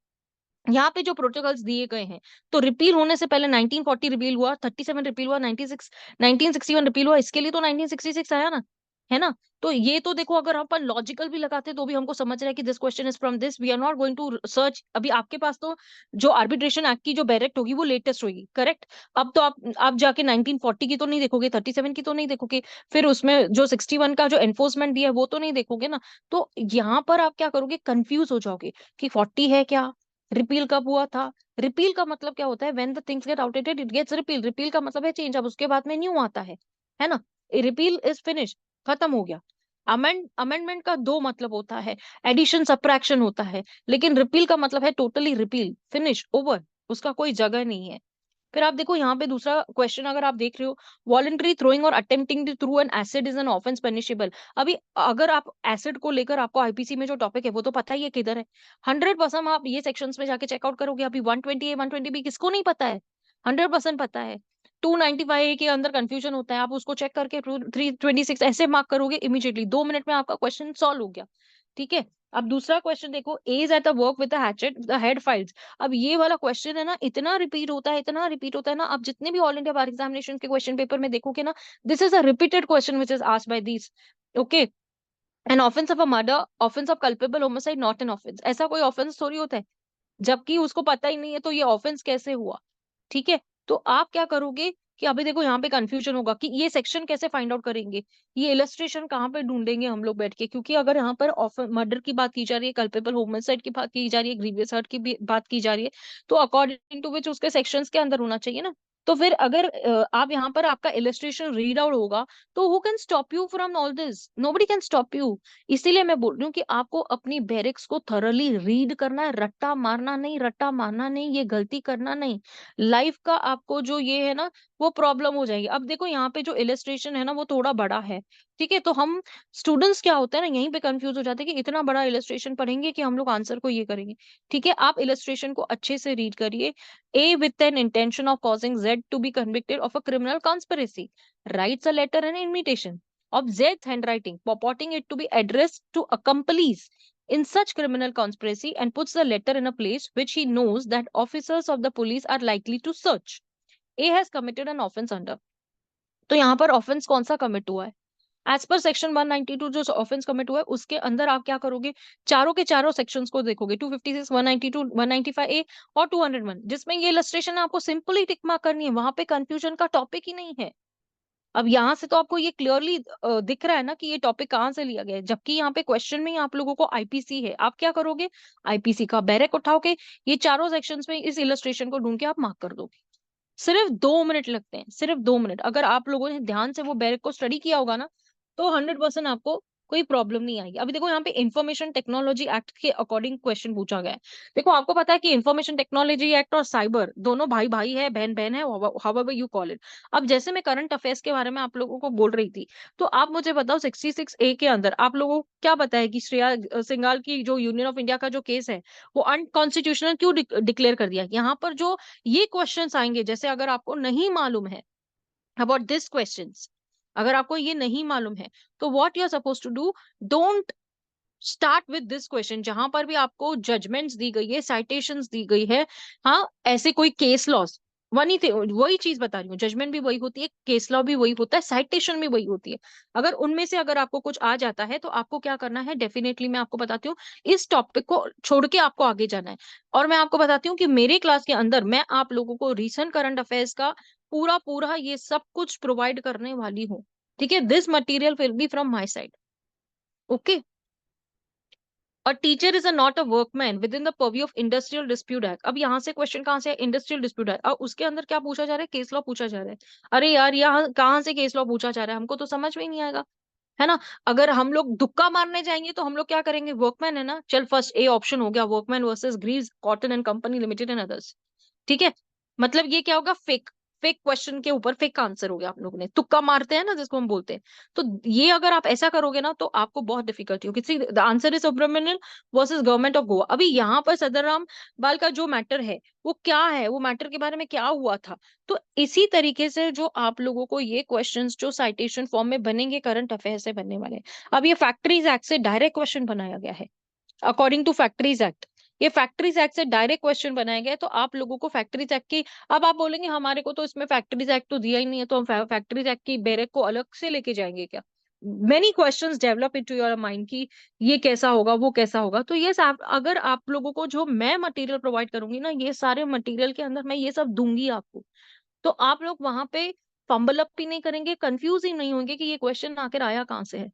यहाँ पे जो प्रोटोकॉल्स दिए गए हैं, तो रिपील होने से पहले 1940 रिपील हुआ, 37 रिपील हुआ, 96 1961 रिपील हुआ, इसके लिए तो 1966 आया ना, है ना। तो ये तो देखो अगर अपन लॉजिकल भी लगाते तो भी हमको समझ रहा है कि this question is from this, we are not going to search. अभी आपके पास तो जो आर्बिट्रेशन एक्ट की जो डायरेक्ट होगी वो लेटेस्ट होगी, करेक्ट। अब तो आप जाके 1940 की तो नहीं देखोगे, 37 की तो नहीं देखोगे, फिर उसमें जो 61 का जो एनफोर्समेंट दिया है वो तो नहीं देखोगे ना। तो यहाँ पर आप क्या करोगे, कंफ्यूज हो जाओगे कि 40 है क्या, रिपील कब हुआ था। रिपील का मतलब क्या होता है, when the things get outdated it gets repeal. Repeal का मतलब है चेंज, अब उसके बाद में न्यू आता है ना। रिपील इज फिनिश, खत्म हो गया। अमेंडमेंट का दो मतलब होता है, एडिशन सब्ट्रैक्शन होता है, लेकिन रिपील का मतलब है टोटली रिपील, फिनिश, ओवर, उसका कोई जगह नहीं है। फिर आप देखो यहाँ पे दूसरा क्वेश्चन अगर आप देख रहे हो, वॉलंटरी थ्रोइंग और attempting through an acid is an offence punishable. अभी अगर आप एसिड को लेकर आपको आईपीसी में जो टॉपिक है वो तो पता ही है किधर है, 100% आप ये सेक्शंस में जाके चेकआउट करोगे। अभी 120A 120B किसको नहीं पता है, 100% पता है। 295A के अंदर कंफ्यूजन होता है, आप उसको चेक करके 326 ऐसे मार्क करोगे, इमीडिएटली 2 मिनट में आपका क्वेश्चन सॉल्व हो गया। ठीक है। अब दूसरा क्वेश्चन देखो, A is at the work with the hatchet, the head files. अब ये वाला क्वेश्चन है ना, इतना रिपीट होता है, इतना रिपीट होता है ना, आप जितने भी ऑल इंडिया बार एग्जामिनेशन के क्वेश्चन पेपर में देखोगे ना, this is a repeated question which is asked by this. Okay. An offence of a murder, offence of culpable homicide, not an offence. ऐसा कोई ऑफेंस थोड़ी होता है, जबकि उसको पता ही नहीं है, तो ये ऑफेंस कैसे हुआ? ठीक है. तो आप क्या करोगे कि अभी देखो यहाँ पे कंफ्यूजन होगा कि ये सेक्शन कैसे फाइंड आउट करेंगे, ये इलस्ट्रेशन कहाँ पे ढूंढेंगे हम लोग बैठ के, क्योंकि अगर यहाँ पर मर्डर की बात की जा रही है, कल्पेबल होमिसाइड की बात की जा रही है, ग्रीवियस हर्ट की भी बात की जा रही है, तो अकॉर्डिंग टू विच उसके सेक्शंस के अंदर होना चाहिए ना. तो फिर अगर आप यहाँ पर आपका इलस्ट्रेशन रीड आउट होगा, तो who can stop you from all this? Nobody can stop you. इसीलिए मैं बोल रही हूँ कि आपको अपनी बैरिक्स को थरली रीड करना है, रट्टा मारना नहीं, रट्टा मारना नहीं, ये गलती करना नहीं. लाइफ का आपको जो ये है ना, वो प्रॉब्लम हो जाएगी. अब देखो यहाँ पे जो इलस्ट्रेशन है ना, वो थोड़ा बड़ा है. ठीक है. तो हम स्टूडेंट्स क्या होता है ना, यहीं पे कंफ्यूज हो जाते हैं कि इतना बड़ा इलस्ट्रेशन पढ़ेंगे कि हम लोग आंसर को ये करेंगे. ठीक है. आप इलस्ट्रेशन को अच्छे से रीड करिए. A with an intention of causing Z to be convicted of a criminal conspiracy writes a letter and invitation of Z's handwriting purporting it to be addressed to accomplice in such criminal conspiracy and puts the letter in a place which he knows that officers of the police are likely to search. A has committed an offense under. तो यहाँ पर offence कौन सा commit हुआ है? As per section 192 जो offence commit हुआ है, उसके अंदर आप क्या करोगे, चारों के चारों सेक्शंस को देखोगे, 256, 192, 195A और 201, जिसमें ये इलस्ट्रेशन है, आपको सिंपली टिक मार्क करनी है. वहां पे कंफ्यूजन का टॉपिक ही नहीं है. अब यहाँ से तो आपको ये क्लियरली दिख रहा है ना कि ये टॉपिक कहाँ से लिया गया है, जबकि यहाँ पे क्वेश्चन में ही आप लोगों को आईपीसी है. आप क्या करोगे, आईपीसी का बैरक उठाओ के ये चारों सेक्शंस में इस इलस्ट्रेशन को ढूंढ के आप मार्क कर दोगे. सिर्फ 2 मिनट लगते हैं, सिर्फ 2 मिनट. अगर आप लोगों ने ध्यान से वो बैरक को स्टडी किया होगा ना, तो 100% आपको कोई प्रॉब्लम नहीं आएगी. अभी देखो यहाँ पे इंफॉर्मेशन टेक्नोलॉजी एक्ट के अकॉर्डिंग क्वेश्चन पूछा गया है. देखो आपको पता है कि इंफॉर्मेशन टेक्नोलॉजी एक्ट और साइबर दोनों भाई भाई है, बहन बहन है, हाउएवर यू कॉल इट. अब जैसे मैं करंट अफेयर्स के बारे में आप लोगों को बोल रही थी, तो आप मुझे बताओ 66A के अंदर आप लोगों को क्या पता है कि श्रेया सिंघाल की जो यूनियन ऑफ इंडिया का जो केस है, वो अनकॉन्स्टिट्यूशनल क्यों डिक्लेयर कर दिया? यहाँ पर जो ये क्वेश्चंस आएंगे, जैसे अगर आपको नहीं मालूम है अबाउट दिस क्वेश्चंस, अगर आपको ये नहीं मालूम है, तो what you are suppose to do, don't start with this question जहां पर भी आपको जजमेंट्स दी गई है, साइटेशंस दी गई है. हाँ, ऐसे कोई केस लॉस वही थे, वही चीज बता रही हूँ, जजमेंट भी वही होती है, केस लॉ भी वही होता है, साइटेशन भी वही होती है. अगर उनमें से अगर आपको कुछ आ जाता है, तो आपको क्या करना है, डेफिनेटली मैं आपको बताती हूँ, इस टॉपिक को छोड़ के आपको आगे जाना है. और मैं आपको बताती हूँ कि मेरे क्लास के अंदर मैं आप लोगों को रीसेंट करंट अफेयर्स का पूरा पूरा ये सब कुछ प्रोवाइड करने वाली हूँ. ठीक है. This material will be from my side. Okay. A teacher is a not a workman within the purview of Industrial Dispute Act. अब यहाँ से क्वेश्चन कहाँ से है, इंडस्ट्रियल डिस्प्यूट एक्ट. और उसके अंदर क्या पूछा जा रहा है, केस लॉ पूछा जा रहा है. अरे यार, यहाँ कहाँ से केस लॉ पूछा जा रहा है, हमको तो समझ में ही नहीं आएगा, है ना. अगर हम लोग तुक्का मारने जाएंगे तो हम लोग क्या करेंगे, वर्कमैन है ना, चल फर्स्ट ए ऑप्शन हो गया, workman versus Greaves cotton and company limited and others. ठीक है. मतलब ये क्या होगा, फेक फेक क्वेश्चन के ऊपर फेक आंसर हो गया. आप लोगों ने तुक्का मारते हैं ना, जिसको हम बोलते हैं. तो ये अगर आप ऐसा करोगे ना, तो आपको बहुत डिफिकल्टी होगी. See the answer is Subramanian versus government of Goa. अभी यहाँ पर सदरराम बाल का जो मैटर है, वो क्या है, वो मैटर के बारे में क्या हुआ था. तो इसी तरीके से जो आप लोगों को ये क्वेश्चंस जो साइटेशन फॉर्म में बनेंगे, करंट अफेयर से बनने वाले. अब ये फैक्ट्रीज एक्ट से डायरेक्ट क्वेश्चन बनाया गया है, अकॉर्डिंग टू फैक्ट्रीज एक्ट. ये फैक्ट्रीज एक्ट से डायरेक्ट क्वेश्चन बनाया गया है. तो आप लोगों को फैक्ट्रीज एक्ट की, अब आप बोलेंगे हमारे को तो इसमें फैक्ट्रीज एक्ट तो दिया ही नहीं है, तो हम फैक्ट्रीज एक्ट की बैरक को अलग से लेके जाएंगे क्या? Many questions develop into your mind कि ये कैसा होगा, वो कैसा होगा. तो ये अगर आप लोगों को जो मैं मटेरियल प्रोवाइड करूंगी ना, ये सारे मटेरियल के अंदर मैं ये सब दूंगी आपको, तो आप लोग वहां पे फंबल अप भी नहीं करेंगे, कंफ्यूज ही नहीं होंगे कि ये क्वेश्चन आखिर आया कहाँ से है.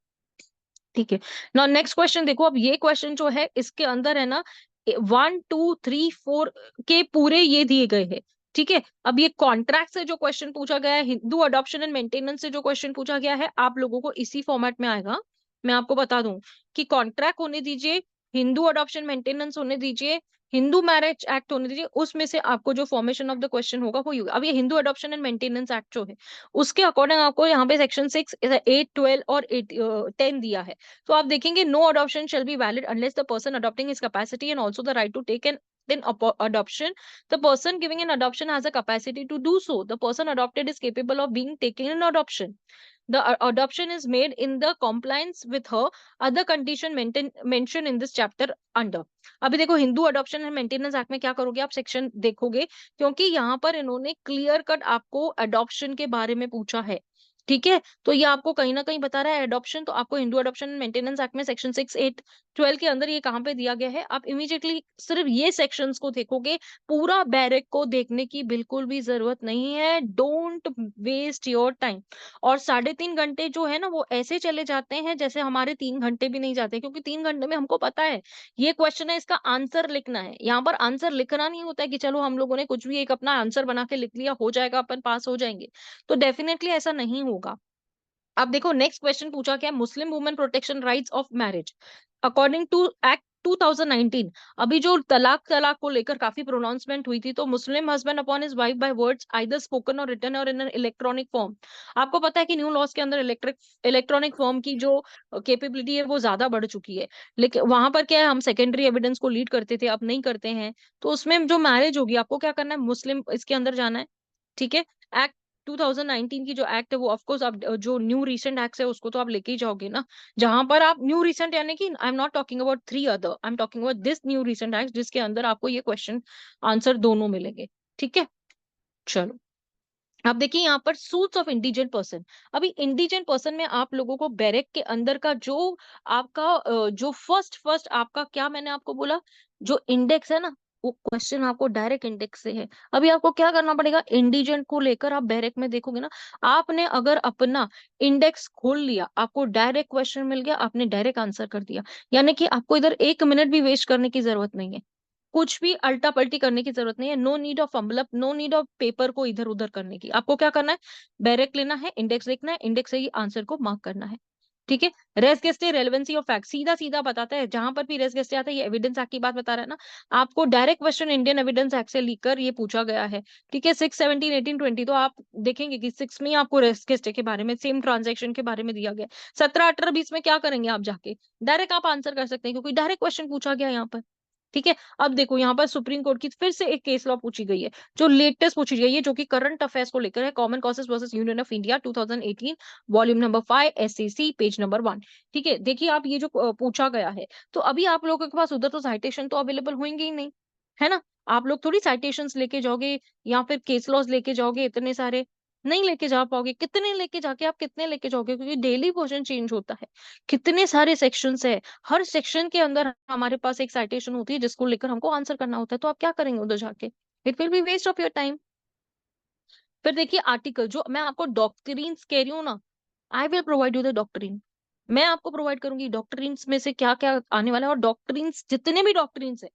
ठीक है. नाउ नेक्स्ट क्वेश्चन देखो. अब ये क्वेश्चन जो है, इसके अंदर है ना 1, 2, 3, 4 के पूरे ये दिए गए हैं. ठीक है. अब ये कॉन्ट्रैक्ट से जो क्वेश्चन पूछा गया है, हिंदू अडॉप्शन एंड मेंटेनेंस से जो क्वेश्चन पूछा गया है, आप लोगों को इसी फॉर्मेट में आएगा. मैं आपको बता दूं कि कॉन्ट्रैक्ट होने दीजिए, हिंदू अडॉप्शन मेंटेनेंस होने दीजिए, हिंदू मैरिज एक्ट होने दीजिए, उसमें से आपको जो फॉर्मेशन ऑफ द क्वेश्चन होगा वो होगा. अब ये Hindu adoption and maintenance act जो है, उसके अकॉर्डिंग आपको यहाँ पे सेक्शन 6, 8, 12 और 10 दिया है. तो आप देखेंगे, no adoption shall be valid unless the person adopting his capacity and also the right to take an then adoption, the person giving an adoption has a capacity to do so, the person adopted is capable of being taken in adoption. the adoption is made in the compliance with her other condition mentioned in this chapter under. अभी देखो Hindu adoption and maintenance act में क्या करोगे आप, section देखोगे, क्योंकि यहाँ पर इन्होंने क्लियर कट आपको अडॉप्शन के बारे में पूछा है, ठीक है। तो ये आपको कहीं ना कहीं बता रहा है अडॉप्शन, तो आपको Hindu adoption and maintenance act में सेक्शन 6, 8, 12 के अंदर ये कहाँ पे दिया गया है, आप इमीडिएटली सिर्फ ये सेक्शंस को देखोगे, पूरा बैरक को देखने की बिल्कुल भी जरूरत नहीं है। Don't waste your time. और 3.5 घंटे जो है ना वो ऐसे चले जाते हैं जैसे हमारे 3 घंटे भी नहीं जाते, क्योंकि 3 घंटे में हमको पता है ये क्वेश्चन है, इसका आंसर लिखना है। यहाँ पर आंसर लिखना नहीं होता है कि चलो हम लोगों ने कुछ भी एक अपना आंसर बना के लिख लिया, हो जाएगा, अपन पास हो जाएंगे, तो डेफिनेटली ऐसा नहीं होगा। अब देखो नेक्स्ट क्वेश्चन पूछा क्या, Muslim women protection rights of marriage according to act 2019। अभी जो तलाक को लेकर काफी प्रोनाउंसमेंट हुई थी, तो Muslim husband upon his wife by words either spoken और रिटन और इन इलेक्ट्रॉनिक फॉर्म। आपको पता है कि न्यू लॉज के अंदर इलेक्ट्रॉनिक फॉर्म की जो कैपेबिलिटी है वो ज्यादा बढ़ चुकी है, लेकिन वहां पर क्या है, हम सेकेंडरी एविडेंस को लीड करते थे, अब नहीं करते हैं। तो उसमें जो मैरिज होगी आपको क्या करना है, मुस्लिम इसके अंदर जाना है, ठीक है। एक्ट 2019 की जो एक्ट है वो ऑफ कोर्स आप जो न्यू रिसेंट एक्ट है उसको तो आप लेके ही जाओगे ना, जहां पर आप न्यू रिसेंट यानी कि I am not talking about 3 other, I am talking about this new recent act जिसके अंदर आपको ये क्वेश्चन आंसर दोनों मिलेंगे, ठीक है। चलो अब देखिए यहाँ पर सूट्स ऑफ इंडिजेंट पर्सन। अभी इंडिजेंट पर्सन में आप लोगों को बैरक के अंदर का जो आपका जो फर्स्ट आपका क्या मैंने आपको बोला, जो इंडेक्स है ना, वो क्वेश्चन आपको डायरेक्ट इंडेक्स से है। अभी आपको क्या करना पड़ेगा, इंडिजेंट को लेकर आप बैरक में देखोगे ना, आपने अगर अपना इंडेक्स खोल लिया, आपको डायरेक्ट क्वेश्चन मिल गया, आपने डायरेक्ट आंसर कर दिया, यानी कि आपको इधर 1 मिनट भी वेस्ट करने की जरूरत नहीं है, कुछ भी अल्टा पल्टी करने की जरूरत नहीं है। नो नीड ऑफ मतलब नो नीड ऑफ पेपर को इधर उधर करने की। आपको क्या करना है, डायरेक्ट लेना है, इंडेक्स लिखना है, इंडेक्स से ही आंसर को मार्क करना है, ठीक है। रेस गेस्टे रेलेवेंसी ऑफ फैक्ट सीधा सीधा बताता है, जहां पर भी रेस गेस्टे आता है, ये एविडेंस एक्ट की बात बता रहा है ना, आपको direct question Indian evidence act से लेकर ये पूछा गया है, ठीक है। 6, 17, 18, 20 तो आप देखेंगे कि 6 में आपको रेस गेस्टे के बारे में, सेम ट्रांजेक्शन के बारे में दिया गया। 17, 18, 20 में क्या करेंगे आप जाके डायरेक्ट आप आंसर कर सकते हैं, क्योंकि डायरेक्ट क्वेश्चन पूछा गया यहाँ पर, ठीक है। अब देखो यहाँ पर सुप्रीम कोर्ट की फिर से एक केस लॉ पूछी गई है, जो लेटेस्ट पूछी गई है, जो कि करंट अफेयर्स को लेकर है, common causes versus union of India 2018 volume number 5 SCC page number 1, ठीक है। देखिए आप ये जो पूछा गया है, तो अभी आप लोगों के पास उधर तो साइटेशन तो अवेलेबल होंगे ही नहीं, है ना। आप लोग थोड़ी साइटेशंस लेके जाओगे या फिर केस लॉज लेके जाओगे, इतने सारे नहीं लेके जा पाओगे। कितने लेके जाके आप कितने लेके जाओगे, क्योंकि डेली वर्जन चेंज होता है, कितने सारे सेक्शंस है, हर सेक्शन के अंदर हमारे पास एक साइटेशन होती है जिसको लेकर हमको आंसर करना होता है, तो आप क्या करेंगे उधर जाके, it will be waste of your time. फिर देखिए आर्टिकल, जो मैं आपको डॉक्ट्रिन्स कह रही हूँ ना, I will provide you the doctrine, मैं आपको प्रोवाइड करूंगी डॉक्ट्रिन्स में से क्या क्या आने वाला है। और डॉक्ट्रिन्स जितने भी डॉक्ट्रिन्स है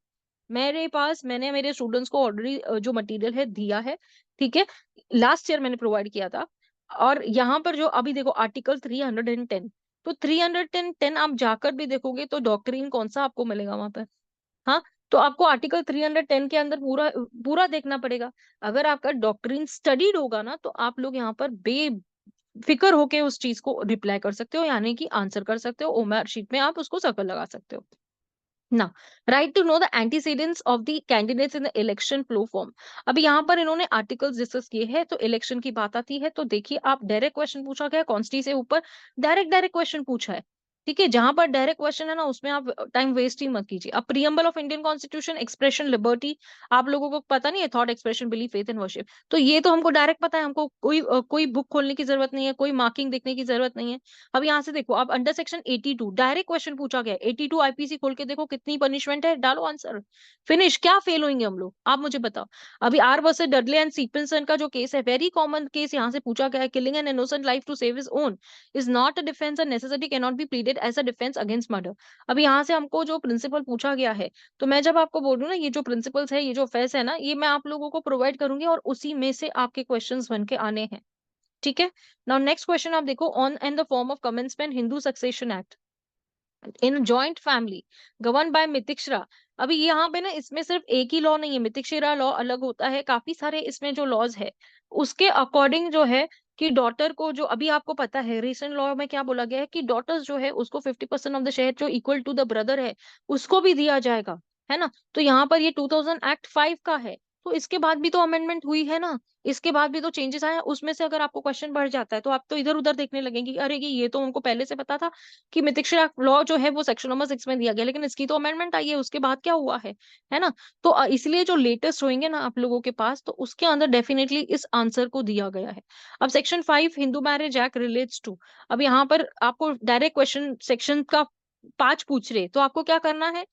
मेरे पास, मैंने मेरे स्टूडेंट्स को ऑलरेडी जो मटेरियल है दिया है, ठीक है, लास्ट ईयर मैंने प्रोवाइड किया था। और यहाँ पर जो अभी देखो आर्टिकल 310, तो 310 आप जाकर भी देखोगे तो डॉक्ट्रिन कौन सा आपको मिलेगा वहां पर, हाँ। तो आपको आर्टिकल 310 के अंदर पूरा पूरा देखना पड़ेगा। अगर आपका डॉक्ट्रिन स्टडीड होगा ना, तो आप लोग यहाँ पर बेफिक्र होके उस चीज को रिप्लाई कर सकते हो, यानी कि आंसर कर सकते हो, ओएमआर शीट में आप उसको सर्कल लगा सकते हो ना। Right to know the antecedents of the candidates in the election flow form. अभी यहाँ पर इन्होंने आर्टिकल्स डिस्कस किए हैं, तो इलेक्शन की बात आती है, तो देखिए आप डायरेक्ट क्वेश्चन पूछा गया कॉन्स्टी से ऊपर, डायरेक्ट क्वेश्चन पूछा है, ठीक है। जहां पर डायरेक्ट क्वेश्चन है ना, उसमें आप टाइम वेस्ट ही मत कीजिए। अब preamble of Indian constitution, expression liberty, आप लोगों को पता नहीं है, thought expression belief faith and worship, तो ये तो हमको डायरेक्ट पता है, हमको कोई बुक खोलने की जरूरत नहीं है, कोई मार्किंग देखने की जरूरत नहीं है। अब यहाँ से देखो आप अंडर सेक्शन 82 डायरेक्ट क्वेश्चन पूछा गया, 82 आईपीसी खोल के देखो कितनी पनिशमेंट है, डालो आंसर, फिनिश। क्या फेल होंगे हम लोग, आप मुझे बताओ। अभी R versus Dudley and Stephenson का जो केस है, वेरी कॉमन केस यहाँ से पूछा गया है, killing an innocent life to save his own is not a defence and necessity can not be pleaded as a defence against murder. अब यहाँ से हमको जो प्रिंसिपल पूछा गया है, तो मैं जब आपको बोल रही हूँ ना, ये जो प्रिंसिपल्स है, ये जो फेस है ना, ये मैं आप लोगों को प्रोवाइड करूंगी, और उसी में से आपके क्वेश्चंस बन के आने हैं, ठीक है। नाउ नेक्स्ट क्वेश्चन आप देखो, on and the form of commencement Hindu succession act in joint family govern by Mitakshara. अभी यहाँ पे ना इसमें सिर्फ एक ही लॉ नहीं है, मितिक्षरा लॉ अलग होता है, काफी सारे इसमें जो लॉज है उसके अकॉर्डिंग जो है कि डॉटर को, जो अभी आपको पता है रिसेंट लॉ में क्या बोला गया है कि डॉटर्स जो है उसको 50% ऑफ द शेयर जो इक्वल टू द ब्रदर है उसको भी दिया जाएगा, है ना। तो यहाँ पर ये 2000 एक्ट 5 का है, तो इसके बाद भी तो अमेंडमेंट हुई है ना, इसके बाद भी तो चेंजेस आए हैं। उसमें से अगर आपको क्वेश्चन बढ़ जाता है तो आप तो इधर उधर देखने लगेंगे कि अरे ये तो उनको पहले से पता था कि मिथिक्शा लॉ जो है वो सेक्शन नंबर 6 में दिया गया, लेकिन इसकी तो अमेंडमेंट आई है, उसके बाद क्या हुआ है ना। तो इसलिए जो लेटेस्ट होंगे ना आप लोगों के पास, तो उसके अंदर डेफिनेटली इस आंसर को दिया गया है। अब section 5 Hindu marriage act relates to, अब यहाँ पर आपको डायरेक्ट क्वेश्चन सेक्शन का 5 पूछ रहे, तो आपको क्या करना है,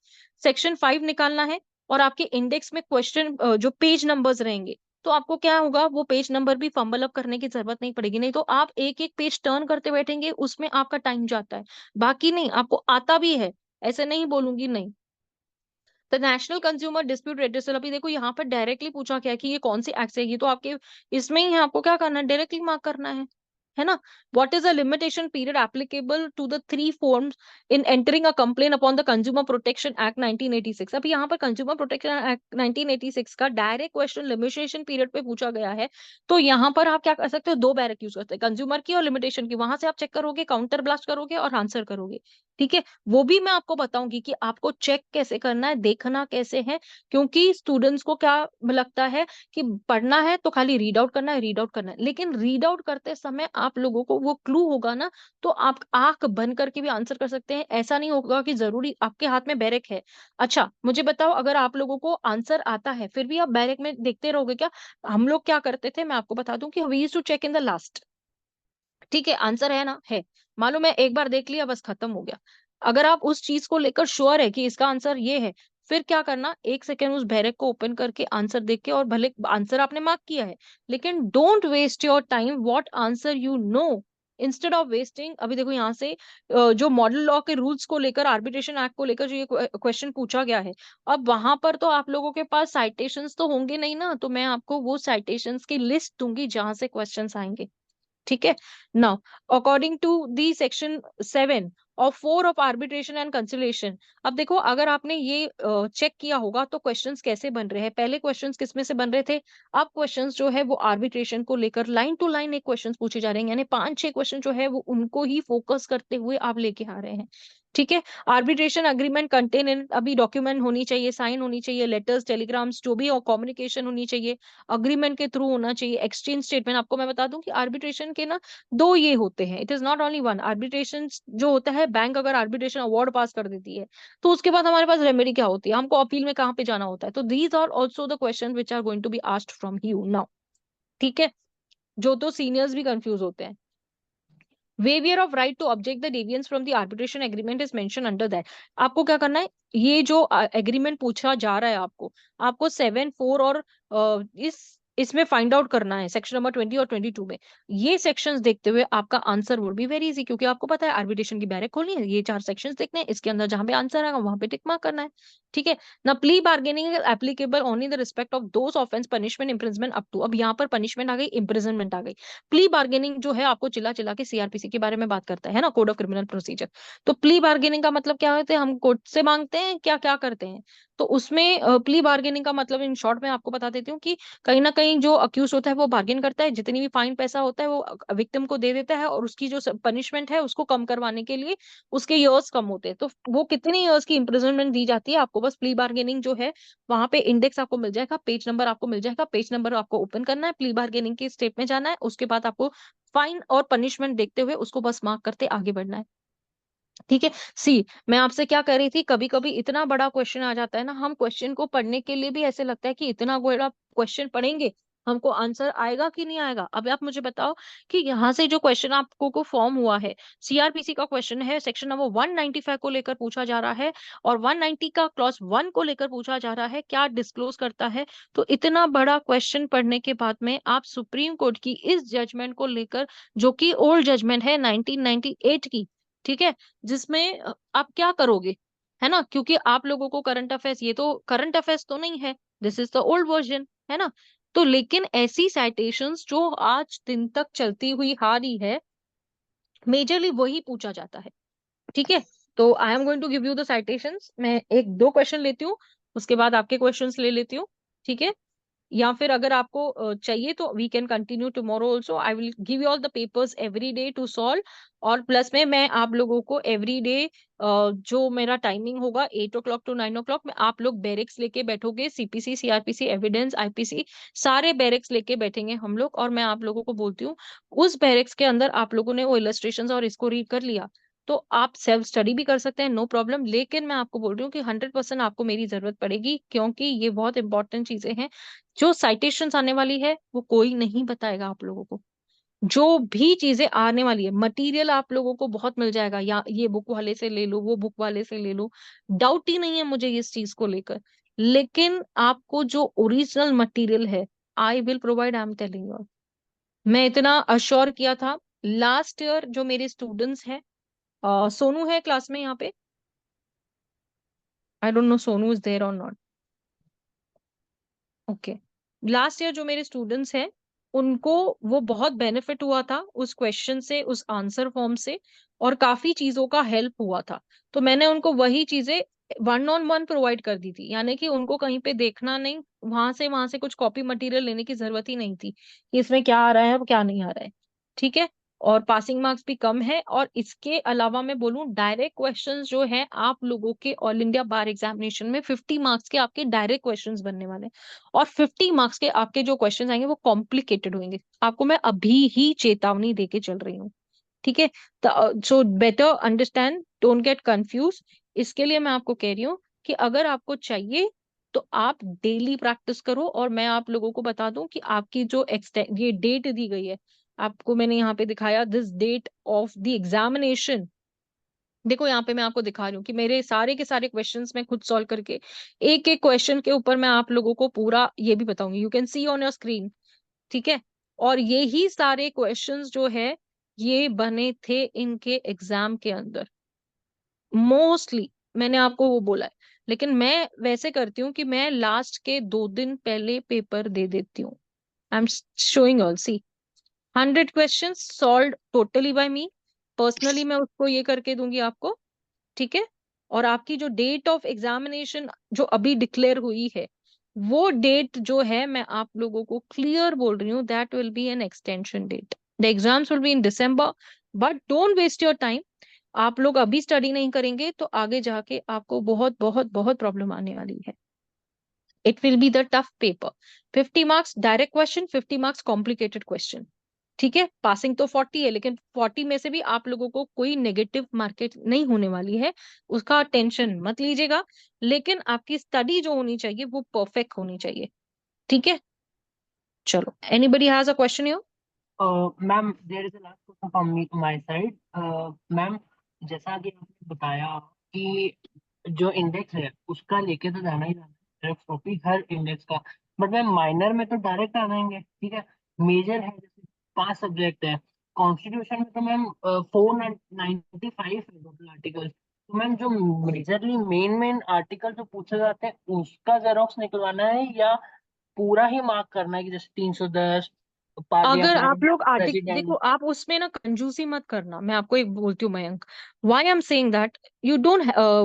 सेक्शन 5 निकालना है, और आपके इंडेक्स में क्वेश्चन जो पेज नंबर्स रहेंगे, तो आपको क्या होगा, वो पेज नंबर भी फंबल अप करने की जरूरत नहीं पड़ेगी। नहीं तो आप एक एक पेज टर्न करते बैठेंगे, उसमें आपका टाइम जाता है। बाकी नहीं, आपको आता भी है, ऐसे नहीं बोलूंगी नहीं। The national consumer dispute redressal, अभी देखो यहाँ पर डायरेक्टली पूछा गया कि ये कौन सी एक्ट है, ये तो आपके इसमें ही है, आपको क्या करना है, डायरेक्टली मार्क करना है ना। What is the limitation period applicable to the 3 forms in entering a complain upon the consumer protection act 1986। अब यहाँ पर कंज्यूमर प्रोटेक्शन एक्ट 1986 का डायरेक्ट क्वेश्चन लिमिटेशन पीरियड पे पूछा गया है, तो यहाँ पर आप क्या कर सकते हो, 2 बैरक यूज करते हैं, कंज्यूमर की और लिमिटेशन की, वहां से आप चेक करोगे, काउंटर ब्लास्ट करोगे और आंसर करोगे। ठीक है, वो भी मैं आपको बताऊंगी कि आपको चेक कैसे करना है, देखना कैसे है, क्योंकि स्टूडेंट्स को क्या लगता है कि पढ़ना है तो खाली रीड आउट करना है, रीड आउट करना है, लेकिन रीड आउट करते समय आप लोगों को वो क्लू होगा ना, तो आप आंख बंद करके भी आंसर कर सकते हैं। ऐसा नहीं होगा कि जरूरी आपके हाथ में बैरक है। अच्छा मुझे बताओ, अगर आप लोगों को आंसर आता है फिर भी आप बैरक में देखते रहोगे क्या? हम लोग क्या करते थे, मैं आपको बता दूं कि we used to check in the last. ठीक है, आंसर है ना, है, मालूम है, एक बार देख लिया बस खत्म हो गया। अगर आप उस चीज को लेकर श्योर है कि इसका आंसर ये है, फिर क्या करना, 1 सेकेंड उस बैरक को ओपन करके आंसर देख के, और भले आंसर आपने मार्क किया है, लेकिन don't waste your time what answer you know, instead of wasting. अभी देखो यहाँ से जो मॉडल लॉ के रूल्स को लेकर, आर्बिट्रेशन एक्ट को लेकर जो ये क्वेश्चन पूछा गया है, अब वहां पर तो आप लोगों के पास साइटेशंस तो होंगे नहीं ना, तो मैं आपको वो साइटेशंस की लिस्ट दूंगी जहां से क्वेश्चंस आएंगे। ठीक है, now according to the section 7 और 4 ऑफ आर्बिट्रेशन एंड कंसिलिएशन। अब देखो, अगर आपने ये चेक किया होगा तो क्वेश्चंस कैसे बन रहे हैं, पहले क्वेश्चंस किस में से बन रहे थे, अब क्वेश्चंस जो है वो आर्बिट्रेशन को लेकर लाइन टू लाइन एक क्वेश्चंस पूछे जा रहे हैं, यानी 5-6 क्वेश्चन जो है वो उनको ही फोकस करते हुए आप लेके आ रहे हैं। ठीक है, आर्बिट्रेशन अग्रीमेंट कंटेन इन, अभी डॉक्यूमेंट होनी चाहिए, साइन होनी चाहिए, लेटर्स टेलीग्राम्स जो भी, और कम्युनिकेशन होनी चाहिए, अग्रीमेंट के थ्रू होना चाहिए, एक्सचेंज स्टेटमेंट। आपको मैं बता दूं कि आर्बिट्रेशन के ना 2 ये होते हैं, it is not only one. Arbitration जो होता है, बैंक अगर आर्बिट्रेशन अवार्ड पास कर देती है, तो उसके बाद हमारे पास रेमेडी क्या होती है, हमको अपील में कहाँ पे जाना होता है। तो these are also the question which are going to be asked from you now. ठीक है, जो तो सीनियर्स भी कंफ्यूज होते हैं। Waiver of right to object the deviance from the arbitration agreement is mention under that. आपको क्या करना है, ये जो एग्रीमेंट पूछा जा रहा है आपको 7-4 और इसमें फाइंड आउट करना है, सेक्शन नंबर 20 और 22 में। ये सेक्शंस देखते हुए आपका answer would be very easy, क्योंकि आपको पता है आर्बिट्रेशन की बैरक खोलनी है, ये 4 सेक्शंस देखने हैं, इसके अंदर जहां पे आंसर आएगा वहां पे टिक मार्क करना है। ठीक है ना, plea bargaining applicable only the respect of those offence punishment imprisonment up to, अब यहाँ पर पनिशमेंट आ गई, इम्प्रिजनमेंट आ गई। प्ली बार्गेनिंग जो है आपको चिल्ला चिल्ला के सीआरपीसी के बारे में बात करता है ना, कोड ऑफ क्रिमिनल प्रोसीजर। तो प्ली बार्गेनिंग का मतलब क्या होता है, हम कोर्ट से मांगते हैं, क्या क्या करते हैं, तो उसमें प्ली बार्गेनिंग का मतलब इन शॉर्ट में आपको बता देती हूँ कि कहीं ना कहीं जो अक्यूज होता है वो बार्गेन करता है, जितनी भी फाइन पैसा होता है वो विक्टिम को दे देता है, और उसकी जो पनिशमेंट है उसको कम करवाने के लिए उसके इयर्स कम होते हैं, तो वो कितनी इयर्स की इम्प्रिजनमेंट दी जाती है आपको, बस प्ली बार्गेनिंग जो है वहां पे इंडेक्स आपको मिल जाएगा, पेज नंबर आपको मिल जाएगा, पेज नंबर आपको ओपन करना है, प्ली बार्गेनिंग के स्टेप में जाना है, उसके बाद आपको फाइन और पनिशमेंट देखते हुए उसको बस मार्क करते आगे बढ़ना है। ठीक है, सी मैं आपसे क्या कर रही थी, कभी कभी इतना बड़ा क्वेश्चन आ जाता है ना, हम क्वेश्चन को पढ़ने के लिए भी ऐसे लगता है कि इतना बड़ा क्वेश्चन पढ़ेंगे हमको आंसर आएगा कि नहीं आएगा। अब आप मुझे बताओ कि यहाँ से जो क्वेश्चन आपको को फॉर्म हुआ है, सीआरपीसी का क्वेश्चन है, सेक्शन नंबर 195 को लेकर पूछा जा रहा है, और 190 का क्लॉज 1 को लेकर पूछा जा रहा है, क्या डिस्क्लोज करता है। तो इतना बड़ा क्वेश्चन पढ़ने के बाद में आप सुप्रीम कोर्ट की इस जजमेंट को लेकर, जो कि ओल्ड जजमेंट है 1998 की, ठीक है, जिसमें आप क्या करोगे, है ना, क्योंकि आप लोगों को करंट अफेयर्स, ये तो करंट अफेयर्स तो नहीं है, this is the old version, है ना। तो लेकिन ऐसी साइटेशंस जो आज दिन तक चलती हुई आ रही है, मेजरली वही पूछा जाता है। ठीक है, तो I am going to give you the citations, मैं 1-2 क्वेश्चन लेती हूँ, उसके बाद आपके क्वेश्चंस ले लेती हूँ। ठीक है, या फिर अगर आपको चाहिए तो we can continue tomorrow also. I will give you all the papers every day to solve. और प्लस में मैं आप लोगों को एवरी डे जो मेरा टाइमिंग होगा 8 o'clock to 9 o'clock में, आप लोग बैरिक्स लेके बैठोगे, सीपीसी, सीआरपीसी, एविडेंस, आईपीसी, सारे बैरिक्स लेके बैठेंगे हम लोग। और मैं आप लोगों को बोलती हूँ, उस बैरिक्स के अंदर आप लोगों ने वो इलस्ट्रेशंस और इसको रीड कर लिया तो आप सेल्फ स्टडी भी कर सकते हैं, नो प्रॉब्लम। लेकिन मैं आपको बोल रही हूँ कि 100% आपको मेरी जरूरत पड़ेगी, क्योंकि ये बहुत इंपॉर्टेंट चीजें हैं। जो साइटेशंस आने वाली है वो कोई नहीं बताएगा आप लोगों को। जो भी चीजें आने वाली है, मटेरियल आप लोगों को बहुत मिल जाएगा, या ये बुक वाले से ले लो, वो बुक वाले से ले लो, डाउट ही नहीं है मुझे इस चीज को लेकर। लेकिन आपको जो ओरिजिनल मटेरियल है, I will provide, I am telling you. मैं इतना अश्योर किया था लास्ट ईयर। जो मेरे स्टूडेंट्स हैं, सोनू है क्लास में यहाँ पे, I don't know Sonu is there और नॉट। ओके, लास्ट ईयर जो मेरे स्टूडेंट्स हैं, उनको वो बहुत बेनिफिट हुआ था उस क्वेश्चन से, उस आंसर फॉर्म से, और काफी चीजों का हेल्प हुआ था। तो मैंने उनको वही चीजें 1-on-1 प्रोवाइड कर दी थी, यानी कि उनको कहीं पे देखना नहीं, वहां से कुछ कॉपी मटेरियल लेने की जरूरत ही नहीं थी कि इसमें क्या आ रहा है और क्या नहीं आ रहा है। ठीक है। और पासिंग मार्क्स भी कम है। और इसके अलावा मैं बोलूं, डायरेक्ट क्वेश्चंस जो है आप लोगों के ऑल इंडिया बार एग्जामिनेशन में 50 मार्क्स के आपके डायरेक्ट क्वेश्चंस बनने वाले हैं। और 50 मार्क्स के आपके जो क्वेश्चन आएंगे वो कॉम्प्लिकेटेड होंगे, आपको मैं अभी ही चेतावनी देके चल रही हूँ। ठीक है। So better understand, don't get confuse. इसके लिए मैं आपको कह रही हूँ कि अगर आपको चाहिए तो आप डेली प्रैक्टिस करो। और मैं आप लोगों को बता दूं कि आपकी जो ये डेट दी गई है, आपको मैंने यहाँ पे दिखाया, this date of the examination. देखो यहाँ पे मैं आपको दिखा रही हूँ कि मेरे सारे के सारे क्वेश्चंस मैं खुद सॉल्व करके, एक एक क्वेश्चन के ऊपर मैं आप लोगों को पूरा ये भी बताऊंगी, you can see on your screen. ठीक है। और ये ही सारे क्वेश्चंस जो है, ये बने थे इनके एग्जाम के अंदर मोस्टली, मैंने आपको वो बोला है। लेकिन मैं वैसे करती हूँ कि मैं लास्ट के 2 दिन पहले पेपर दे देती हूँ। I am showing all, see 100 question solve totally by me, personally मैं उसको ये करके दूंगी आपको। ठीक है। और आपकी जो डेट ऑफ एग्जामिनेशन जो अभी डिक्लेयर हुई है, वो डेट जो है मैं आप लोगों को क्लियर बोल रही हूँ, that will be an extension date. The exams will be in December, but don't waste your time. आप लोग अभी स्टडी नहीं करेंगे तो आगे जाके आपको बहुत बहुत बहुत प्रॉब्लम आने वाली है। It will be the tough paper. 50 marks direct question, 50 marks complicated question. ठीक है। पासिंग तो 40 है, लेकिन 40 में से भी आप लोगों को कोई नेगेटिव मार्केट नहीं होने वाली है, उसका टेंशन मत लीजिएगा। लेकिन आपकी स्टडी जो होनी चाहिए वो परफेक्ट होनी चाहिए। ठीक है। चलो, anybody has a question here? Ma'am there is a last question from me to my side. Ma'am, जैसा कि आपने बताया कि जो इंडेक्स है उसका लेके तो जाना ही जाना है, कॉपी हर इंडेक्स का। बट मैम माइनर में तो डायरेक्ट आ जाएंगे, ठीक है। मेजर है जैसे 5 सब्जेक्ट है, कॉन्स्टिट्यूशन में तो मैम 495 है टोटल आर्टिकल। तो मैम जो मेजरली मेन मेन आर्टिकल जो पूछे जाते हैं उसका जेरोक्स निकलवाना है, या पूरा ही मार्क करना है कि जैसे 310 अगर आप पार्लियामेंट, लोग आर्टिकल देखो, प्रेसिडेंट? आप उसमें ना कंजूसी मत करना। मैं आपको एक बोलती हूँ Mayank, why I am saying that, you don't,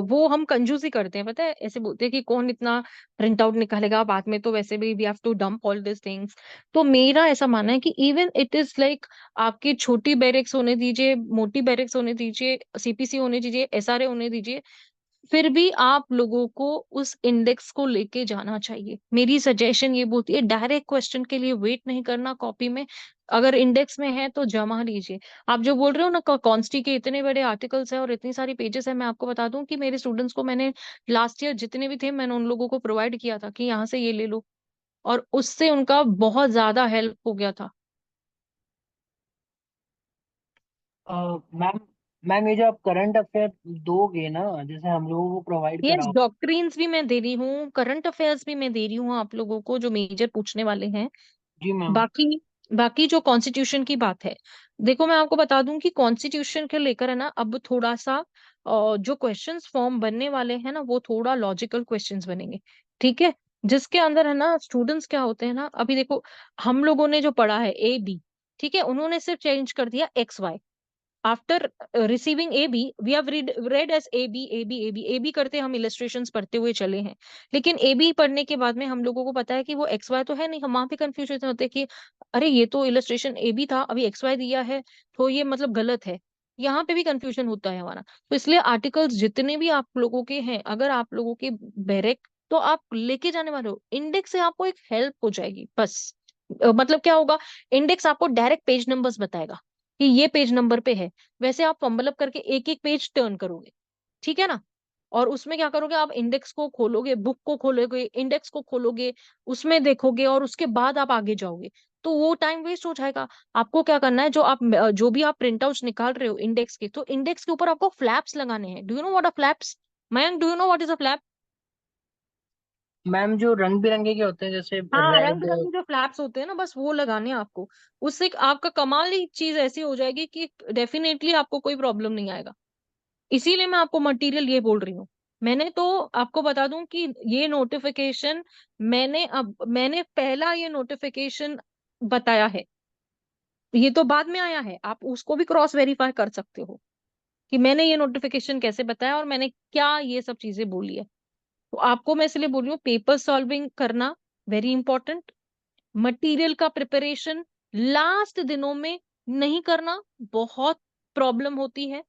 वो हम कंजूसी करते हैं, पता है, ऐसे बोलते हैं कि कौन इतना प्रिंट आउट निकालेगा बाद में, तो वैसे भी we have to dump all this things. तो मेरा ऐसा मानना है कि इवन इट इज लाइक, आपकी छोटी बैरिक्स होने दीजिए, मोटी बैरिक्स होने दीजिए, सीपीसी होने दीजिए, एसआरए होने दीजिए, फिर भी आप लोगों को उस इंडेक्स को लेके जाना चाहिए। मेरी सजेशन ये बोलती है, डायरेक्ट क्वेश्चन के लिए वेट नहीं करना कॉपी में, अगर इंडेक्स में है तो जमा लीजिए। आप जो बोल रहे हो ना, कॉन्स्टी के इतने बड़े आर्टिकल्स है और इतनी सारी पेजेस है, मैं आपको बता दूं कि मेरे स्टूडेंट्स को मैंने लास्ट ईयर जितने भी थे, मैंने उन लोगों को प्रोवाइड किया था कि यहाँ से ये ले लो, और उससे उनका बहुत ज्यादा हेल्प हो गया था। मैम, मैम ये जो आप करंट अफेयर दोगे ना, जैसे हम लोगों को प्रोवाइड यस, कराओ। डॉक्ट्रिन्स भी मैं दे रही हूँ, करंट अफेयर्स भी मैं दे रही हूँ आप लोगों को, जो मेजर पूछने वाले हैं। जी मैम। बाकी बाकी जो कॉन्स्टिट्यूशन की बात है, देखो मैं आपको बता दूं कि कॉन्स्टिट्यूशन के लेकर है ना, अब थोड़ा सा जो क्वेश्चंस फॉर्म बनने वाले हैं ना, वो थोड़ा लॉजिकल क्वेश्चंस बनेंगे। ठीक है। जिसके अंदर है ना, स्टूडेंट्स क्या होते हैं ना, अभी देखो, हम लोगों ने जो पढ़ा है ए बी, ठीक है, उन्होंने सिर्फ चेंज कर दिया X Y. After receiving A B we have read as A B करते हम इलस्ट्रेशंस पढ़ते हुए चले हैं, लेकिन ए बी पढ़ने के बाद में हम लोगों को पता है कि वो एक्स वाई तो है नहीं, हम वहां पे कंफ्यूजन होते हैं कि अरे ये तो इलस्ट्रेशन ए बी था, अभी एक्स वाई दिया है, तो ये मतलब गलत है। यहाँ पे भी कंफ्यूजन होता है हमारा। तो इसलिए आर्टिकल्स जितने भी आप लोगों के हैं, अगर आप लोगों के बैरेक, तो आप लेके जाने वाले हो, इंडेक्स से आपको एक हेल्प हो जाएगी बस। मतलब क्या होगा, इंडेक्स आपको डायरेक्ट पेज नंबर्स बताएगा कि ये पेज नंबर पे है। वैसे आप फंबल अप करके एक एक पेज टर्न करोगे, ठीक है ना। और उसमें क्या करोगे, आप इंडेक्स को खोलोगे, बुक को खोलोगे, इंडेक्स को खोलोगे, उसमें देखोगे और उसके बाद आप आगे जाओगे, तो वो टाइम वेस्ट हो जाएगा। आपको क्या करना है, जो भी आप प्रिंट आउट निकाल रहे हो इंडेक्स के, तो इंडेक्स के ऊपर आपको फ्लैप्स लगाने हैं। Do you know what a flaps? Mayank, do you know what is a flap? Ma'am जो रंग बिरंगे के होते हैं, जैसे हाँ, रंग रेड। बिरंगे जो फ्लैप्स होते हैं ना, बस वो लगाने हैं आपको। उससे एक आपका कमाल ही चीज ऐसी हो जाएगी कि डेफिनेटली आपको कोई प्रॉब्लम नहीं आएगा। इसीलिए मैं आपको मटेरियल ये बोल रही हूँ। मैंने तो आपको बता दूं कि ये नोटिफिकेशन मैंने पहला ये नोटिफिकेशन बताया है। ये तो बाद में आया है, आप उसको भी क्रॉस वेरीफाई कर सकते हो कि मैंने ये नोटिफिकेशन कैसे बताया और मैंने क्या ये सब चीजें बोली है। तो आपको मैं इसलिए बोल रही हूँ, पेपर सॉल्विंग करना वेरी इंपॉर्टेंट। मटेरियल का प्रिपरेशन लास्ट दिनों में नहीं करना, बहुत प्रॉब्लम होती है।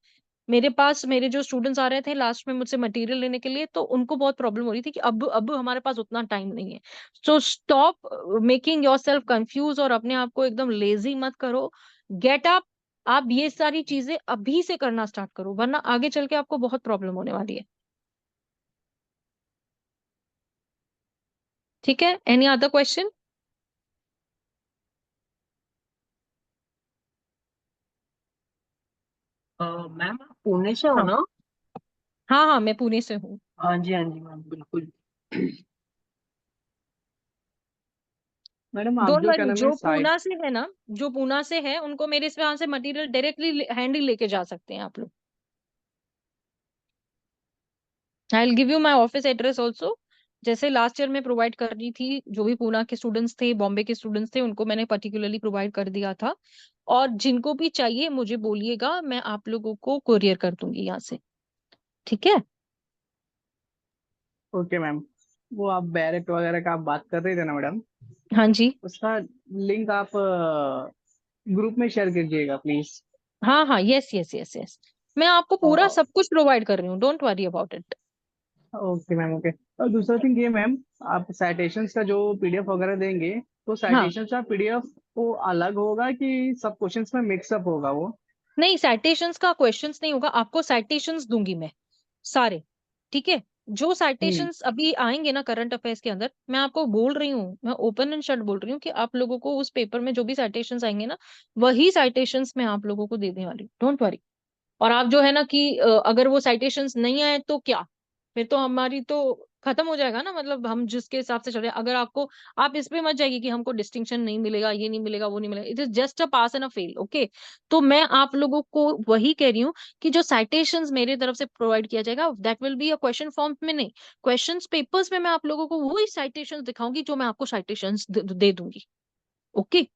मेरे पास मेरे जो स्टूडेंट्स आ रहे थे लास्ट में मुझसे मटेरियल लेने के लिए, तो उनको बहुत प्रॉब्लम हो रही थी कि अब हमारे पास उतना टाइम नहीं है। So stop making your self confuse और अपने आप को एकदम लेजी मत करो। Get up. आप ये सारी चीजें अभी से करना स्टार्ट करो, वरना आगे चल के आपको बहुत प्रॉब्लम होने वाली है। ठीक है, एनी अदर क्वेश्चन? मैम आप पुणे से हो हाँ ना? हाँ हाँ, मैं पुणे से हूँ। हाँ जी मैम, बिल्कुल। मैडम आप डोंट जो क्या वरी, नाम है जो साइट। पूना से है ना, जो पूना से है उनको मेरे इस यहाँ से मटेरियल डायरेक्टली हैंड ही लेके जा सकते हैं आप लोग। आई will give you my office address also. जैसे लास्ट ईयर में प्रोवाइड कर रही थी, जो भी पूना के स्टूडेंट्स थे, बॉम्बे के स्टूडेंट्स थे, उनको मैंने पर्टिकुलरली प्रोवाइड कर दिया था। और जिनको भी चाहिए मुझे बोलिएगा, मैं आप लोगों को कुरियर कर दूंगी यहाँ से। ठीक है। Okay ma'am. वो आप बैरेट वगैरह का आप बात कर रहे थे ना मैडम, हाँ जी। उसका लिंक आप ग्रुप में शेयर कीजिएगा प्लीज। हाँ हाँ, यस यस यस यस, मैं आपको पूरा और सब कुछ प्रोवाइड कर रही हूँ, don't worry about it. Okay ma'am, okay. और दूसरा थिंग ये मैम, आप साइटेशंस का जो पीडीएफ वगैरह देंगे, तो हाँ, साइटेशंस का पीडीएफ वो अलग होगा कि सब क्वेश्चंस में मिक्सअप होगा वो? नहीं, साइटेशंस का क्वेश्चंस नहीं होगा, आपको साइटेशंस दूंगी मैं सारे। ठीक है। जो हम्म। साइटेशंस अभी आएंगे ना करंट अफेयर्स के अंदर, मैं आपको बोल रही हूँ, मैं ओपन एंड शट बोल रही हूँ कि आप लोगों को उस पेपर में जो भी साइटेशंस आएंगे ना, वही साइटेशंस मैं आप लोगों को देने वाली हूँ, डोंट वरी। और आप जो है ना कि अगर वो साइटेशंस नहीं आए तो क्या, फिर तो हमारी तो खत्म हो जाएगा ना, मतलब हम जिसके हिसाब से चल रहे हैं। अगर आपको, आप इस पे मत जाइए कि हमको डिस्टिंक्शन नहीं मिलेगा, ये नहीं मिलेगा, वो नहीं मिलेगा, it is just a pass and a fail, okay. तो मैं आप लोगों को वही कह रही हूँ कि जो साइटेशंस मेरे तरफ से प्रोवाइड किया जाएगा, that will be a question form में नहीं, क्वेश्चंस पेपर्स में मैं आप लोगों को वही साइटेशंस दिखाऊंगी जो मैं आपको साइटेशंस दे दूंगी, okay.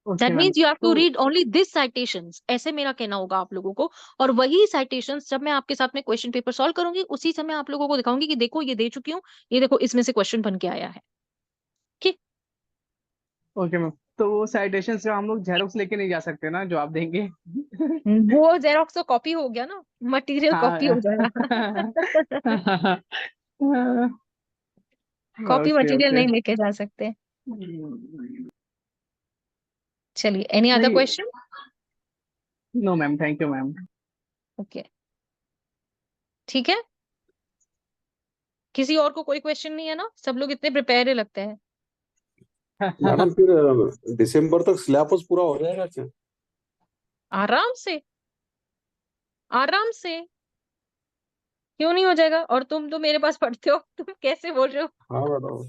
That okay ma'am. Means you have to तो रीड ओनली दिस साइटेशंस, ऐसे मेरा कहना होगा आप लोगों को। और वही साइटेशंस जब मैं आपके साथ में क्वेश्चन पेपर सॉल्व करूंगी, उसी समय आप लोगों को दिखाऊंगी कि देखो ये दे चुकी हूँ, ये देखो इसमें से क्वेश्चन बन के आया है। ठीक। ओके मैम, तो वो साइटेशंस का हम लोग जेरोक्स लेके नहीं जा सकते ना जो आप देंगे? वो जेरोक्स तो कॉपी हो गया ना, मटेरियल कॉपी हो हाँ। जाएगा। Copy okay material okay. नहीं लेके जा सकते। चलिए, एनी अदर नहीं। Question? No ma'am, thank you ma'am. Okay, ठीक है। किसी और को कोई क्वेश्चन नहीं है ना, सब लोग इतने प्रिपेयर लगते हैं। मैडम फिर दिसंबर तक सिलेबस पूरा हो जाएगा क्या? आराम से, आराम से। क्यों नहीं हो जाएगा, और तुम तो मेरे पास पढ़ते हो, तुम कैसे बोल रहे हो? हाँ मैडम।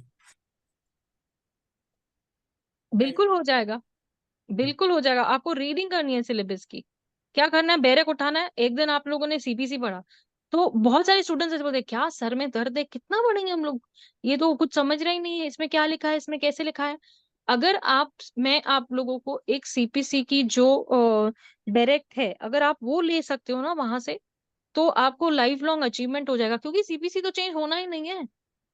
बिल्कुल हो जाएगा, बिल्कुल हो जाएगा। आपको रीडिंग करनी है सिलेबस की। क्या करना है, बैरक उठाना है। एक दिन आप लोगों ने सीपीसी पढ़ा, तो बहुत सारे स्टूडेंट्स ऐसे बोलते हैं, क्या सर में दर्द है, कितना पढ़ेंगे हम लोग, ये तो कुछ समझ रहा ही नहीं है, इसमें क्या लिखा है, इसमें कैसे लिखा है। अगर मैं आप लोगों को एक सीपीसी की जो डायरेक्ट है, अगर आप वो ले सकते हो ना वहां से, तो आपको लाइफ लॉन्ग अचीवमेंट हो जाएगा, क्योंकि सीपीसी तो चेंज होना ही नहीं है,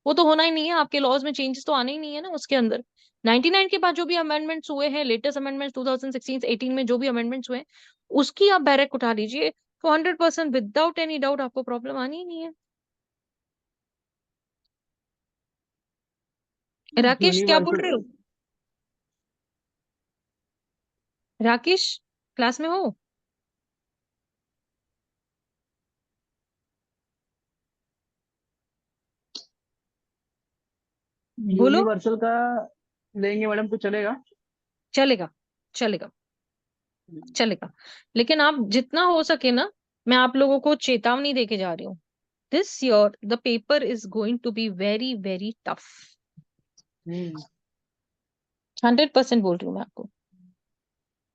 वो तो होना ही नहीं है, आपके लॉज में चेंजेस तो आने ही नहीं है ना उसके अंदर। 99 के बाद जो भी अमेंडमेंट्स हुए हैं, लेटेस्ट अमेंडमेंट्स 2016-18 में जो भी अमेंडमेंट्स हुए हैं, उसकी आप डायरेक्ट उठा लीजिए, तो 100% विदाउट एनी डाउट आपको प्रॉब्लम आनी ही नहीं है। राकेश क्या बोल रहे यूनिवर्सल हो? राकेश, क्लास में हो? बोलो। यूनिवर्सल का लेंगे मैडम तो चलेगा। चलेगा, चलेगा, चलेगा, लेकिन आप जितना हो सके ना, मैं आप लोगों को चेतावनी देके जा रही हूँ, this year the paper is going to be very very tough. Hmm 100% बोल रही हूँ मैं आपको।